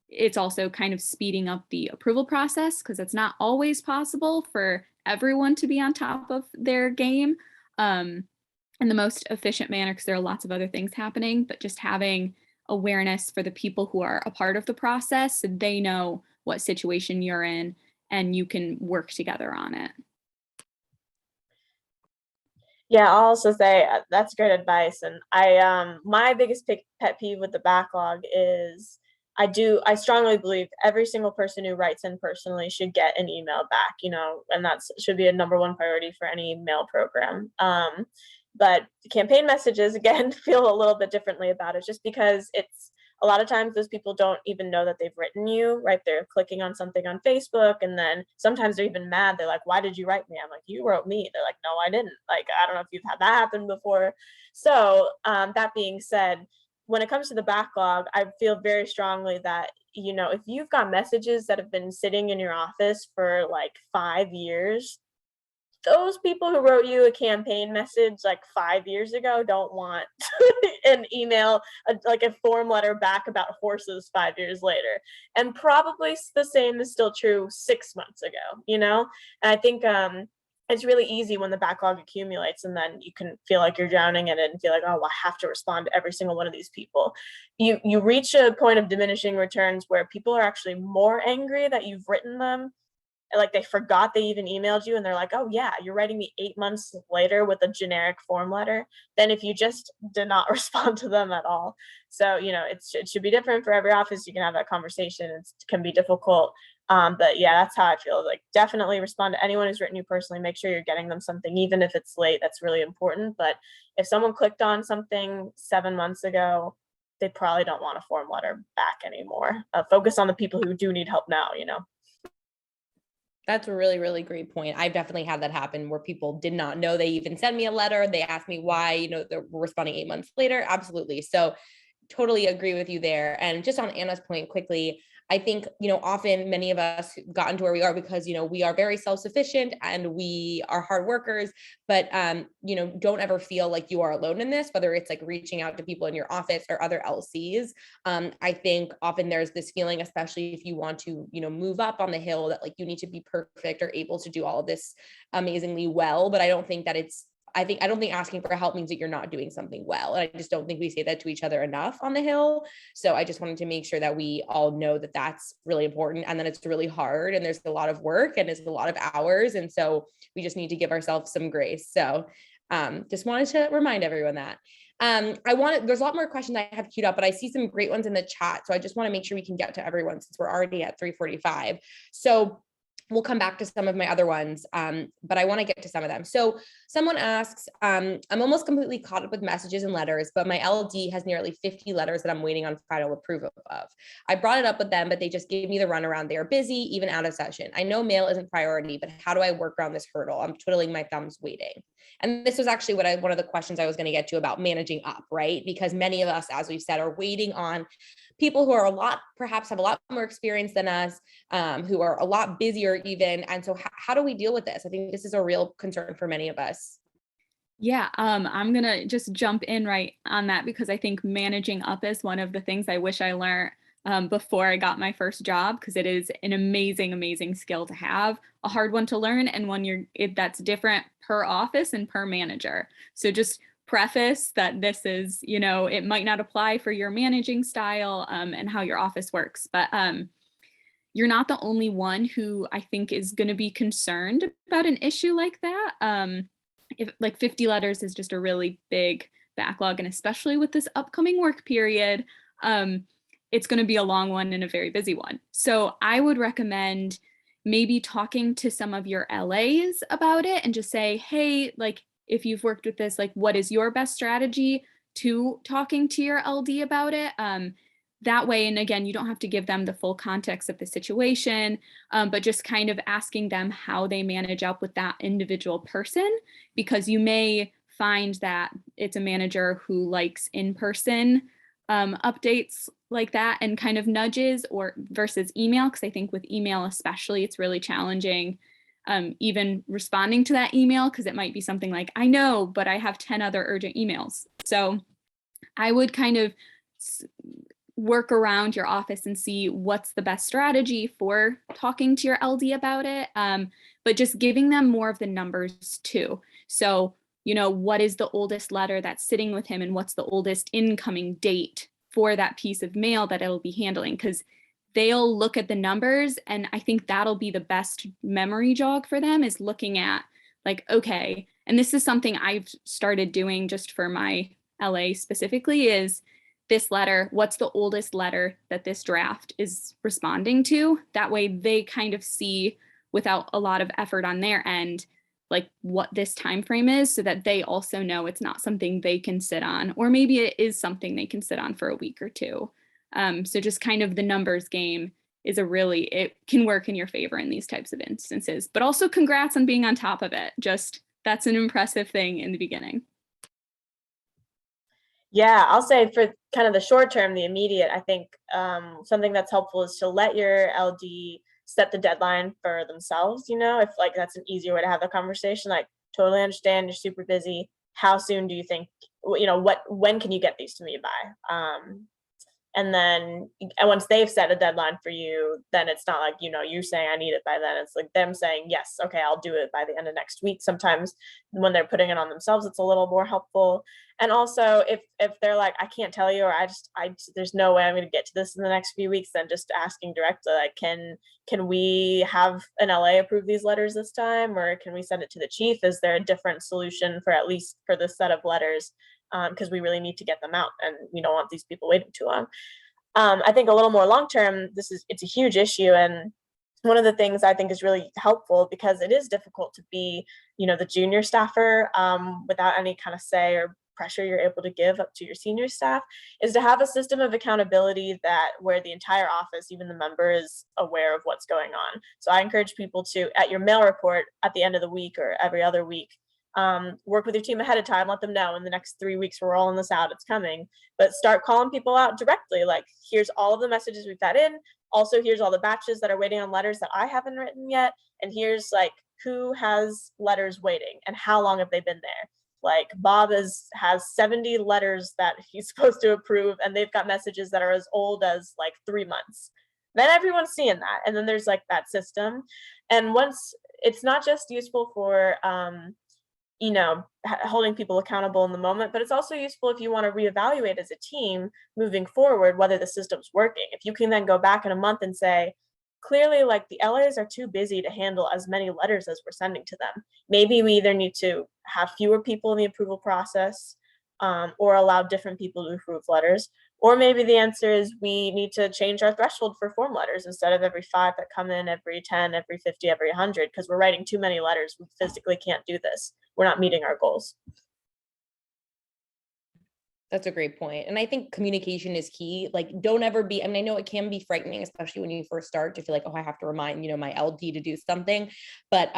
it's also kind of speeding up the approval process because it's not always possible for everyone to be on top of their game in the most efficient manner because there are lots of other things happening, but just having awareness for the people who are a part of the process so they know what situation you're in and you can work together on it. Yeah, I'll also say that's great advice. And my biggest pet peeve with the backlog is I strongly believe every single person who writes in personally should get an email back, and that should be a number one priority for any mail program. But campaign messages, again, feel a little bit differently about it just because it's a lot of times those people don't even know that they've written you, right? They're clicking on something on Facebook and then sometimes they're even mad. They're like, why did you write me? I'm like, you wrote me. They're like, no, I didn't. Like, I don't know if you've had that happen before. So that being said, when it comes to the backlog, I feel very strongly that, if you've got messages that have been sitting in your office for like 5 years, those people who wrote you a campaign message like 5 years ago don't want an email, like a form letter back about horses 5 years later. And probably the same is still true 6 months ago, And I think it's really easy when the backlog accumulates and then you can feel like you're drowning in it and feel like, oh, well, I have to respond to every single one of these people. You reach a point of diminishing returns where people are actually more angry that you've written them. Like they forgot they even emailed you and they're like, oh yeah, you're writing me 8 months later with a generic form letter than if you just did not respond to them at all. So, it should be different for every office. You can have that conversation. It can be difficult. But yeah, that's how I feel. Like definitely respond to anyone who's written you personally. Make sure you're getting them something, even if it's late. That's really important. But if someone clicked on something 7 months ago, they probably don't want a form letter back anymore. Focus on the people who do need help now, That's a really, really great point. I've definitely had that happen where people did not know they even sent me a letter. They asked me why, they're responding 8 months later. Absolutely. So totally agree with you there. And just on Anna's point quickly, I think, often many of us gotten to where we are because, we are very self-sufficient and we are hard workers, but, don't ever feel like you are alone in this, whether it's like reaching out to people in your office or other LCs. I think often there's this feeling, especially if you want to, move up on the hill, that like you need to be perfect or able to do all of this amazingly well. But I don't think asking for help means that you're not doing something well. And I just don't think we say that to each other enough on the Hill. So I just wanted to make sure that we all know that that's really important and that it's really hard and there's a lot of work and it's a lot of hours. And so we just need to give ourselves some grace. So just wanted to remind everyone that. There's a lot more questions I have queued up, but I see some great ones in the chat. So I just want to make sure we can get to everyone since we're already at 3:45. So we'll come back to some of my other ones, but I want to get to some of them. So someone asks, I'm almost completely caught up with messages and letters, but my LD has nearly 50 letters that I'm waiting on final approval of. I brought it up with them, but they just gave me the runaround. They are busy, even out of session. I know mail isn't priority, but how do I work around this hurdle? I'm twiddling my thumbs waiting. And this was actually one of the questions I was going to get to about managing up, right? Because many of us, as we've said, are waiting on people who are perhaps have a lot more experience than us, who are a lot busier even. And so how do we deal with this? I think this is a real concern for many of us. Yeah, I'm gonna just jump in right on that because I think managing up is one of the things I wish I learned before I got my first job, because it is an amazing, amazing skill to have, a hard one to learn, and one that's different per office and per manager. So just preface that this is, it might not apply for your managing style and how your office works, but you're not the only one who I think is going to be concerned about an issue like that. If like 50 letters is just a really big backlog, and especially with this upcoming work period, it's going to be a long one and a very busy one. So I would recommend maybe talking to some of your LAs about it and just say, hey, like, if you've worked with this, like, what is your best strategy to talking to your LD about it? That way, and again, you don't have to give them the full context of the situation, but just kind of asking them how they manage up with that individual person, because you may find that it's a manager who likes in-person updates like that and kind of nudges, or versus email, because I think with email especially, it's really challenging even responding to that email, because it might be something like, I know, but I have 10 other urgent emails. So I would kind of work around your office and see what's the best strategy for talking to your LD about it, but just giving them more of the numbers too. So, what is the oldest letter that's sitting with him, and what's the oldest incoming date for that piece of mail that it'll be handling, because they'll look at the numbers, and I think that'll be the best memory jog for them, is looking at like, okay, and this is something I've started doing just for my LA specifically, is this letter, what's the oldest letter that this draft is responding to? That way they kind of see, without a lot of effort on their end, like what this time frame is, so that they also know it's not something they can sit on, or maybe it is something they can sit on for a week or two. So just kind of the numbers game is it can work in your favor in these types of instances, but also congrats on being on top of it. Just, that's an impressive thing in the beginning. Yeah, I'll say for kind of the short term, the immediate, I think something that's helpful is to let your LD set the deadline for themselves. If like that's an easier way to have the conversation, like, totally understand you're super busy. How soon do you think, when can you get these to me by? And then once they've set a deadline for you, then it's not like, you saying I need it by then. It's like them saying, yes, okay, I'll do it by the end of next week. Sometimes when they're putting it on themselves, it's a little more helpful. And also if they're like, I can't tell you, or there's no way I'm going to get to this in the next few weeks, then just asking directly, like, can we have an LA approve these letters this time? Or can we send it to the chief? Is there a different solution for at least for this set of letters? Because we really need to get them out, and we don't want these people waiting too long. I think a little more long term, it's a huge issue, and one of the things I think is really helpful, because it is difficult to be, the junior staffer without any kind of say or pressure you're able to give up to your senior staff, is to have a system of accountability where the entire office, even the member, is aware of what's going on. So I encourage people to, at your mail report at the end of the week or every other week, work with your team ahead of time, let them know in the next 3 weeks we're rolling this out, it's coming, but start calling people out directly, like, here's all of the messages we've got in, also here's all the batches that are waiting on letters that I haven't written yet, and here's like who has letters waiting and how long have they been there. Like, Bob has 70 letters that he's supposed to approve, and they've got messages that are as old as like 3 months. Then everyone's seeing that, and then there's like that system. And once, it's not just useful for holding people accountable in the moment, but it's also useful if you want to reevaluate as a team moving forward whether the system's working. If you can then go back in a month and say, clearly, like, the LAs are too busy to handle as many letters as we're sending to them. Maybe we either need to have fewer people in the approval process, or allow different people to approve letters, Or maybe the answer is we need to change our threshold for form letters. Instead of every 5 that come in, every 10, every 50, every 100, because we're writing too many letters. We physically can't do this. We're not meeting our goals. That's a great point. And I think communication is key. Like, don't ever be, I mean, I know it can be frightening, especially when you first start to feel like, oh, I have to remind, my LD to do something. But,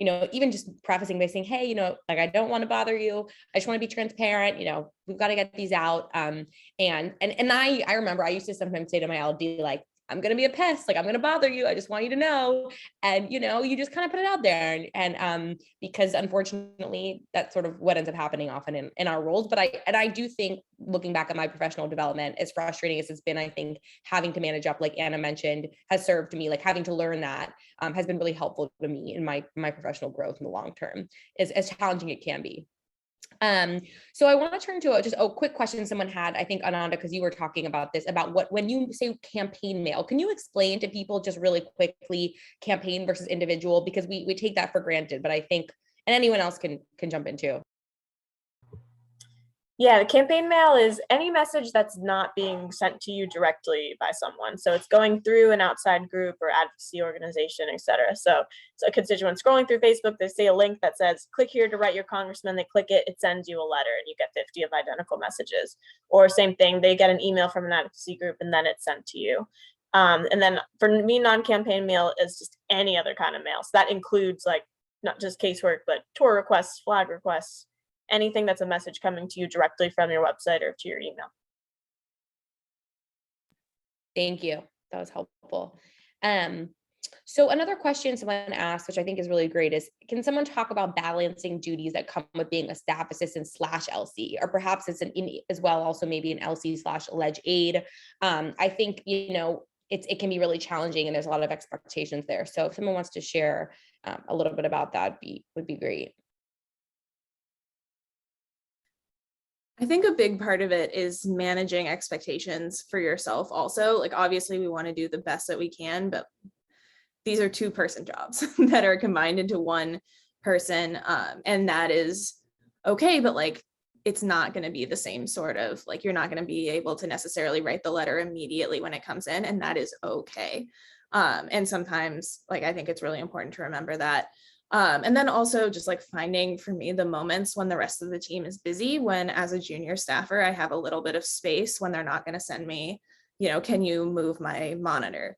even just prefacing by saying, hey, like, I don't want to bother you. I just want to be transparent. We've got to get these out. And I remember I used to sometimes say to my LD, like, I'm going to be a pest. Like, I'm going to bother you. I just want you to know. And, you just kind of put it out there. And because unfortunately, that's sort of what ends up happening often in our roles. But I do think, looking back at my professional development, as frustrating as it's been, I think having to manage up, like Anna mentioned, has served me. Like, having to learn that has been really helpful to me in my professional growth in the long term, as challenging it can be. So I want to turn to just a quick question someone had, I think, Ananda, because you were talking about this, about when you say campaign mail, can you explain to people just really quickly campaign versus individual? Because we take that for granted, but I think, and anyone else can jump in too. Yeah, the campaign mail is any message that's not being sent to you directly by someone. So it's going through an outside group or advocacy organization, et cetera. So a constituent scrolling through Facebook, they see a link that says, click here to write your congressman. They click it, it sends you a letter and you get 50 of identical messages. Or same thing, they get an email from an advocacy group and then it's sent to you. And then for me, non-campaign mail is just any other kind of mail. So that includes like not just casework, but tour requests, flag requests, anything that's a message coming to you directly from your website or to your email. Thank you. That was helpful. So another question someone asked, which I think is really great, is can someone talk about balancing duties that come with being a staff assistant / LC, or perhaps it's as well, also maybe an LC / leg aid. I think, it can be really challenging and there's a lot of expectations there. So if someone wants to share a little bit about that, would be great. I think a big part of it is managing expectations for yourself also. Like, obviously we want to do the best that we can, but these are 2-person jobs that are combined into one person. And that is okay, but like, it's not going to be the same sort of, like, you're not going to be able to necessarily write the letter immediately when it comes in, and that is okay. And sometimes, like, I think it's really important to remember that. And then also just like finding, for me, the moments when the rest of the team is busy, when as a junior staffer, I have a little bit of space when they're not going to send me, can you move my monitor?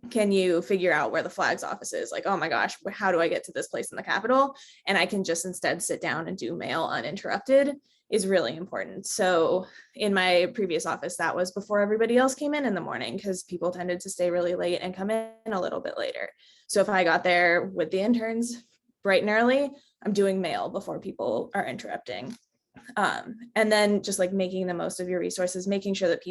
Can you figure out where the flags office is? Like, oh my gosh, how do I get to this place in the Capitol? And I can just instead sit down and do mail uninterrupted is really important. So in my previous office, that was before everybody else came in the morning, because people tended to stay really late and come in a little bit later. So if I got there with the interns bright and early, I'm doing mail before people are interrupting. And then just like making the most of your resources, making sure that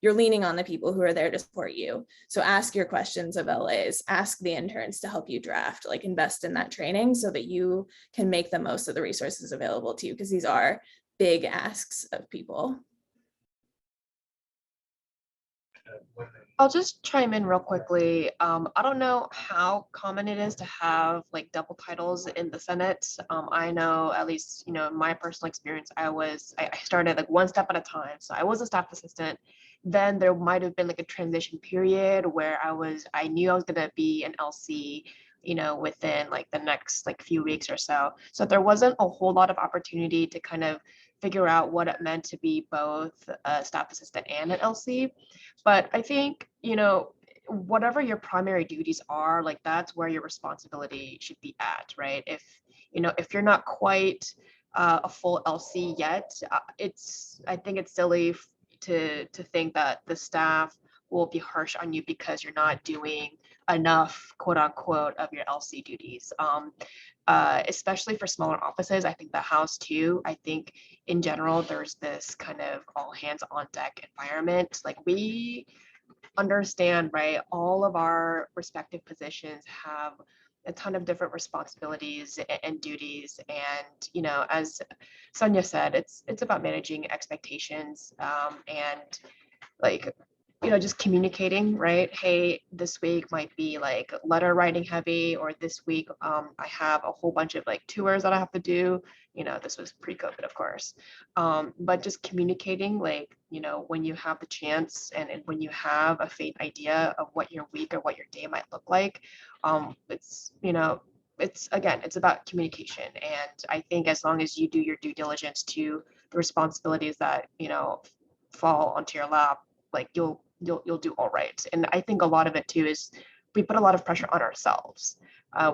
you're leaning on the people who are there to support you. So ask your questions of LAs, ask the interns to help you draft, like invest in that training so that you can make the most of the resources available to you, because these are big asks of people. I'll just chime in real quickly. I don't know how common it is to have like double titles in the Senate. I know, at least, in my personal experience, I started like one step at a time. So I was a staff assistant. Then there might have been like a transition period where I knew I was gonna be an LC, within like the next like few weeks or so. So there wasn't a whole lot of opportunity to kind of figure out what it meant to be both a staff assistant and an LC. But I think, whatever your primary duties are, like that's where your responsibility should be at, right? If you're not quite a full LC yet, I think it's silly to think that the staff will be harsh on you because you're not doing enough, quote unquote, of your LC duties. Especially for smaller offices, I think the House too. I think in general, there's this kind of all hands on deck environment. Like, we understand, right? All of our respective positions have a ton of different responsibilities and duties. And, as Sonia said, it's about managing expectations, and like just communicating, right? Hey, this week might be like letter writing heavy, or this week I have a whole bunch of like tours that I have to do. This was pre-COVID, of course. But just communicating, like, when you have the chance and when you have a faint idea of what your week or what your day might look like, it's about communication. And I think as long as you do your due diligence to the responsibilities that, fall onto your lap, like you'll do all right. And I think a lot of it too is we put a lot of pressure on ourselves.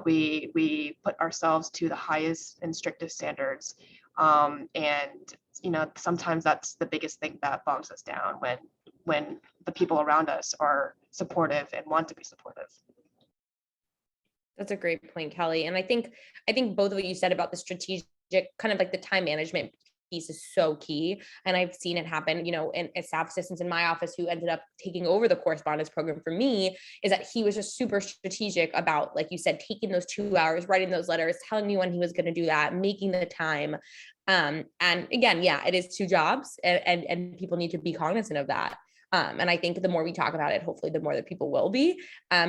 We put ourselves to the highest and strictest standards. And sometimes that's the biggest thing that bogs us down when the people around us are supportive and want to be supportive. That's a great point, Kelly. And I think both of what you said about the strategic, kind of like the time management piece is so key. And I've seen it happen, in staff assistants in my office who ended up taking over the correspondence program for me, is that he was just super strategic about, like you said, taking those 2 hours, writing those letters, telling me when he was going to do that, making the time. And again, yeah, it is 2 jobs, and people need to be cognizant of that. And I think the more we talk about it, hopefully the more that people will be,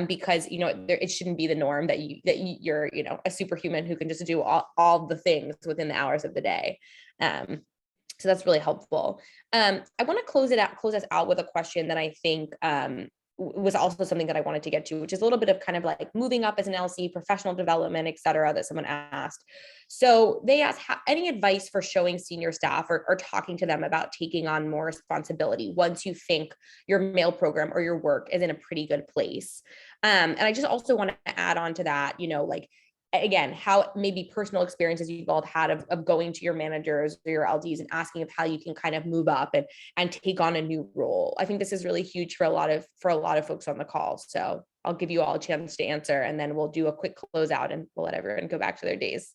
because, it shouldn't be the norm that you're, a superhuman who can just do all the things within the hours of the day. So that's really helpful. I want to close us out with a question that I think, was also something that I wanted to get to, which is a little bit of kind of like moving up as an LC, professional development, et cetera, that someone asked. So they asked, any advice for showing senior staff or talking to them about taking on more responsibility once you think your mail program or your work is in a pretty good place? And I just also want to add on to that, like, again, how maybe personal experiences you've all had of going to your managers or your LDs and asking of how you can kind of move up and take on a new role. I think this is really huge for a lot of folks on the call. So I'll give you all a chance to answer, and then we'll do a quick closeout and we'll let everyone go back to their days.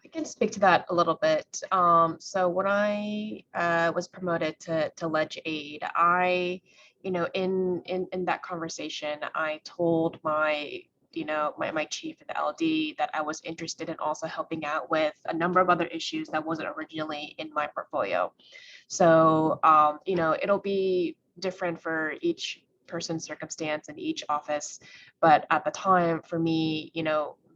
I can speak to that a little bit. So when I was promoted to Ledge Aid, in that conversation, I told my chief in the LD that I was interested in also helping out with a number of other issues that wasn't originally in my portfolio. So, it'll be different for each person's circumstance in each office. But at the time, for me,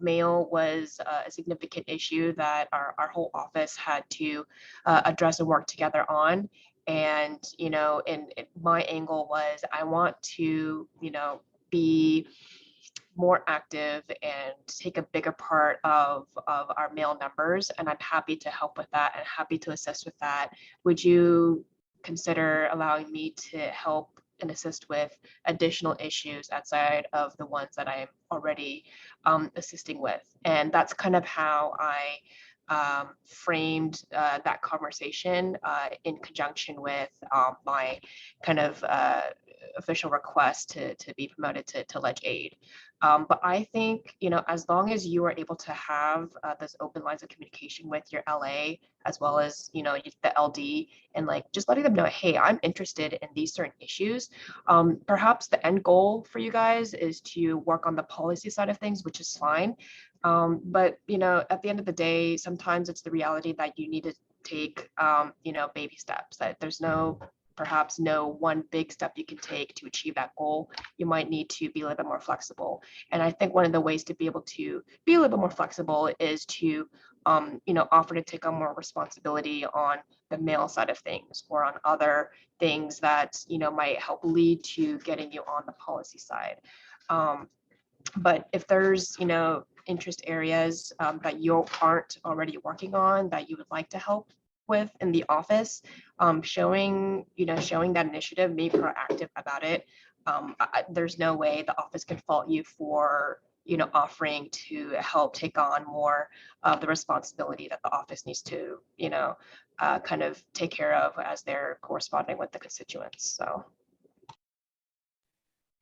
mail was a significant issue that our whole office had to address and work together on. And, and my angle was I want to, be more active and take a bigger part of our mail numbers. And I'm happy to help with that and happy to assist with that. Would you consider allowing me to help and assist with additional issues outside of the ones that I'm already assisting with? And that's kind of how I framed that conversation in conjunction with my kind of official request to be promoted to Ledge Aid. But I think, as long as you are able to have those open lines of communication with your LA, as well as, the LD, and like just letting them know, hey, I'm interested in these certain issues. Perhaps the end goal for you guys is to work on the policy side of things, which is fine. But, at the end of the day, sometimes it's the reality that you need to take, baby steps, that there's perhaps no one big step you can take to achieve that goal. You might need to be a little bit more flexible. And I think one of the ways to be able to be a little bit more flexible is to, offer to take on more responsibility on the mail side of things, or on other things that, might help lead to getting you on the policy side. But if there's, interest areas that you aren't already working on that you would like to help with in the office, showing that initiative, be proactive about it. There's no way the office can fault you for, offering to help take on more of the responsibility that the office needs to, kind of take care of as they're corresponding with the constituents. So.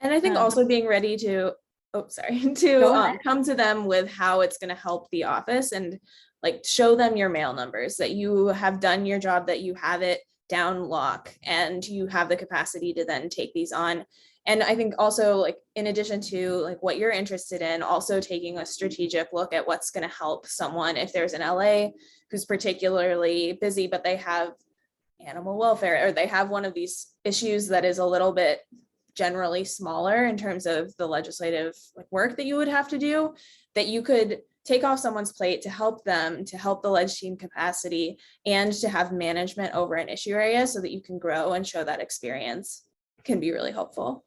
And I think also being ready to, come to them with how it's going to help the office, and like show them your mail numbers, that you have done your job, that you have it down lock, and you have the capacity to then take these on. And I think also, like, in addition to like what you're interested in, also taking a strategic look at what's going to help someone if there's an LA who's particularly busy, but they have animal welfare, or they have one of these issues that is a little bit generally smaller in terms of the legislative work that you would have to do, that you could take off someone's plate to help them, to help the leg team capacity, and to have management over an issue area so that you can grow and show that experience can be really helpful.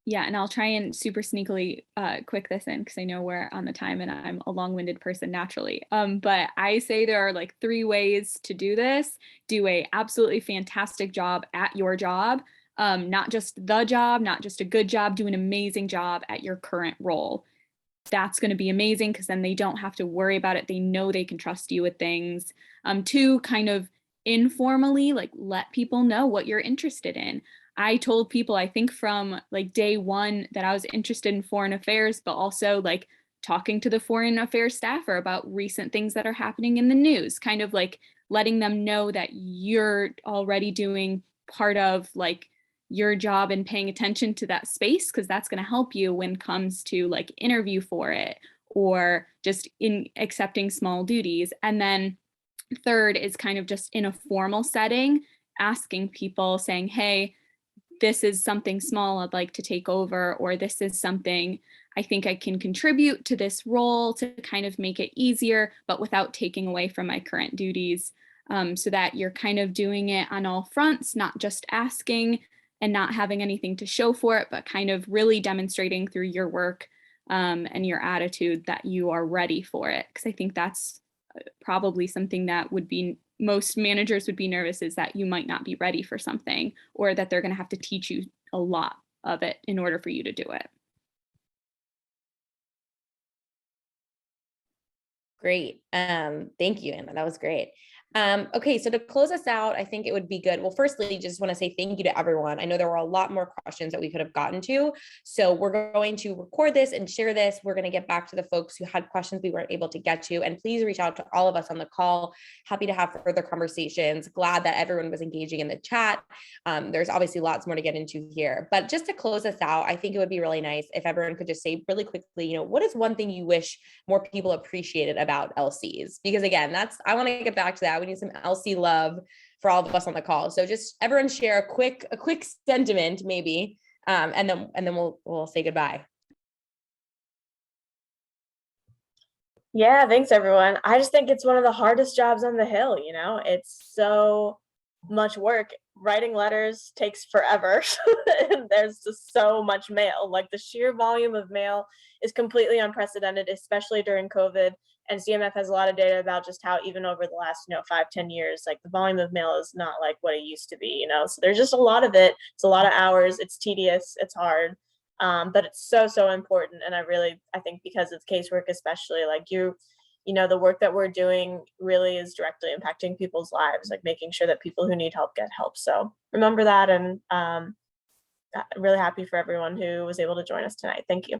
Yeah, and I'll try and super sneakily quick this in because I know we're on the time and I'm a long-winded person naturally. But I say there are like 3 ways to do this. Do a absolutely fantastic job at your job, not just the job, not just a good job, do an amazing job at your current role. That's going to be amazing because then they don't have to worry about it. They know they can trust you with things. 2, kind of informally, like let people know what you're interested in. I told people, I think from like day 1 that I was interested in foreign affairs, but also like talking to the foreign affairs staffer about recent things that are happening in the news, kind of like letting them know that you're already doing part of like your job and paying attention to that space, because that's going to help you when it comes to like interview for it or just in accepting small duties. And then 3rd is kind of just in a formal setting, asking people saying, hey, this is something small I'd like to take over, or this is something I think I can contribute to this role to kind of make it easier, but without taking away from my current duties, so that you're kind of doing it on all fronts, not just asking and not having anything to show for it, but kind of really demonstrating through your work and your attitude that you are ready for it. Because I think that's probably something that would be most managers would be nervous, is that you might not be ready for something, or that they're going to have to teach you a lot of it in order for you to do it. Great. Thank you, Anna. That was great. Okay, so to close us out, I think it would be good. Well, firstly, just want to say thank you to everyone. I know there were a lot more questions that we could have gotten to. So we're going to record this and share this. We're going to get back to the folks who had questions we weren't able to get to. And please reach out to all of us on the call. Happy to have further conversations. Glad that everyone was engaging in the chat. There's obviously lots more to get into here. But just to close us out, I think it would be really nice if everyone could just say really quickly, what is one thing you wish more people appreciated about LCs? Because again, I want to get back to that. We need some LC love for all of us on the call. So just everyone share a quick sentiment maybe, and then we'll say goodbye. Yeah, thanks everyone. I just think it's one of the hardest jobs on the Hill, it's so much work. Writing letters takes forever. And there's just so much mail. Like the sheer volume of mail is completely unprecedented, especially during COVID. And CMF has a lot of data about just how even over the last 5-10 years, like the volume of mail is not like what it used to be, so there's just a lot of it. It's a lot of hours. It's tedious. It's hard. But it's so important. And I think because it's casework, especially, like the work that we're doing really is directly impacting people's lives, like making sure that people who need help get help. So remember that. And I'm really happy for everyone who was able to join us tonight. Thank you.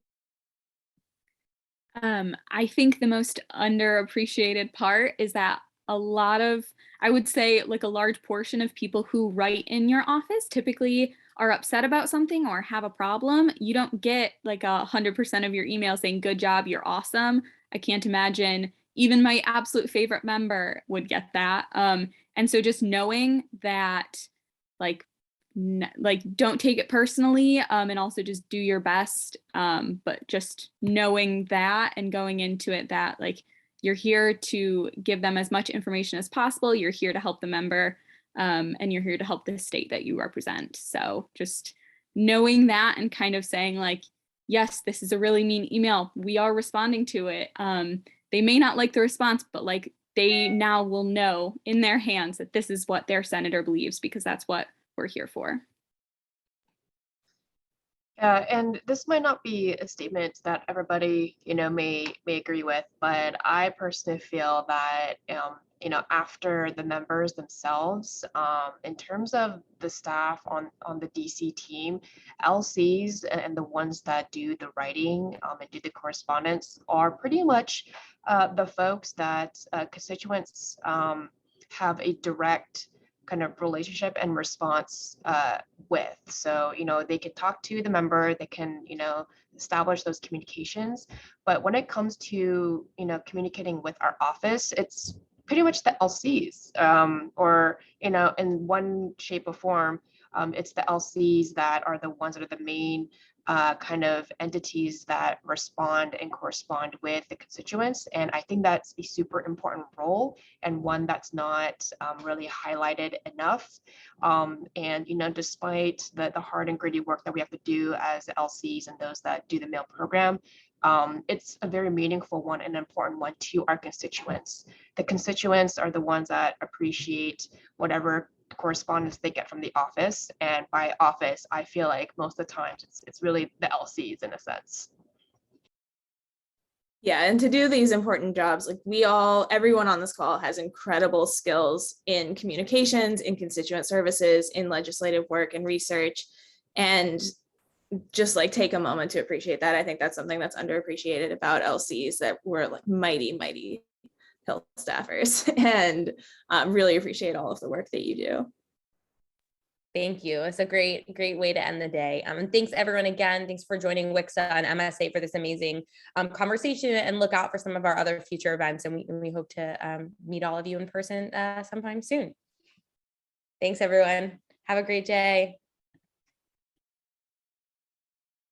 I think the most underappreciated part is that I would say like a large portion of people who write in your office typically are upset about something or have a problem. You don't get like 100% of your email saying, good job, you're awesome. I can't imagine even my absolute favorite member would get that. And so just knowing that, like don't take it personally, and also just do your best. But just knowing that and going into it, that like you're here to give them as much information as possible. You're here to help the member, and you're here to help the state that you represent. So just knowing that and kind of saying like, yes, this is a really mean email. We are responding to it. They may not like the response, but like they now will know in their hands that this is what their senator believes, because that's what we're here for. Yeah, and this might not be a statement that everybody, may agree with, but I personally feel that, after the members themselves, in terms of the staff on the DC team, LCs and the ones that do the writing and do the correspondence are pretty much the folks that constituents have a direct kind of relationship and response with. So, they can talk to the member, they can, establish those communications. But when it comes to, communicating with our office, it's pretty much the LCs, or, in one shape or form, it's the LCs that are the ones that are the main kind of entities that respond and correspond with the constituents. And I think that's a super important role, and one that's not really highlighted enough. And, despite the hard and gritty work that we have to do as LCs and those that do the mail program, it's a very meaningful one and important one to our constituents. The constituents are the ones that appreciate whatever correspondence they get from the office. And by office, I feel like most of the times it's really the LCs in a sense. Yeah, and to do these important jobs, like everyone on this call has incredible skills in communications, in constituent services, in legislative work and research. And just like take a moment to appreciate that. I think that's something that's underappreciated about LCs, that we're like mighty Hill staffers, and really appreciate all of the work that you do. Thank you. It's a great way to end the day. And thanks everyone again. Thanks for joining WICSA and MSA for this amazing conversation, and look out for some of our other future events. And we hope to meet all of you in person sometime soon. Thanks everyone. Have a great day.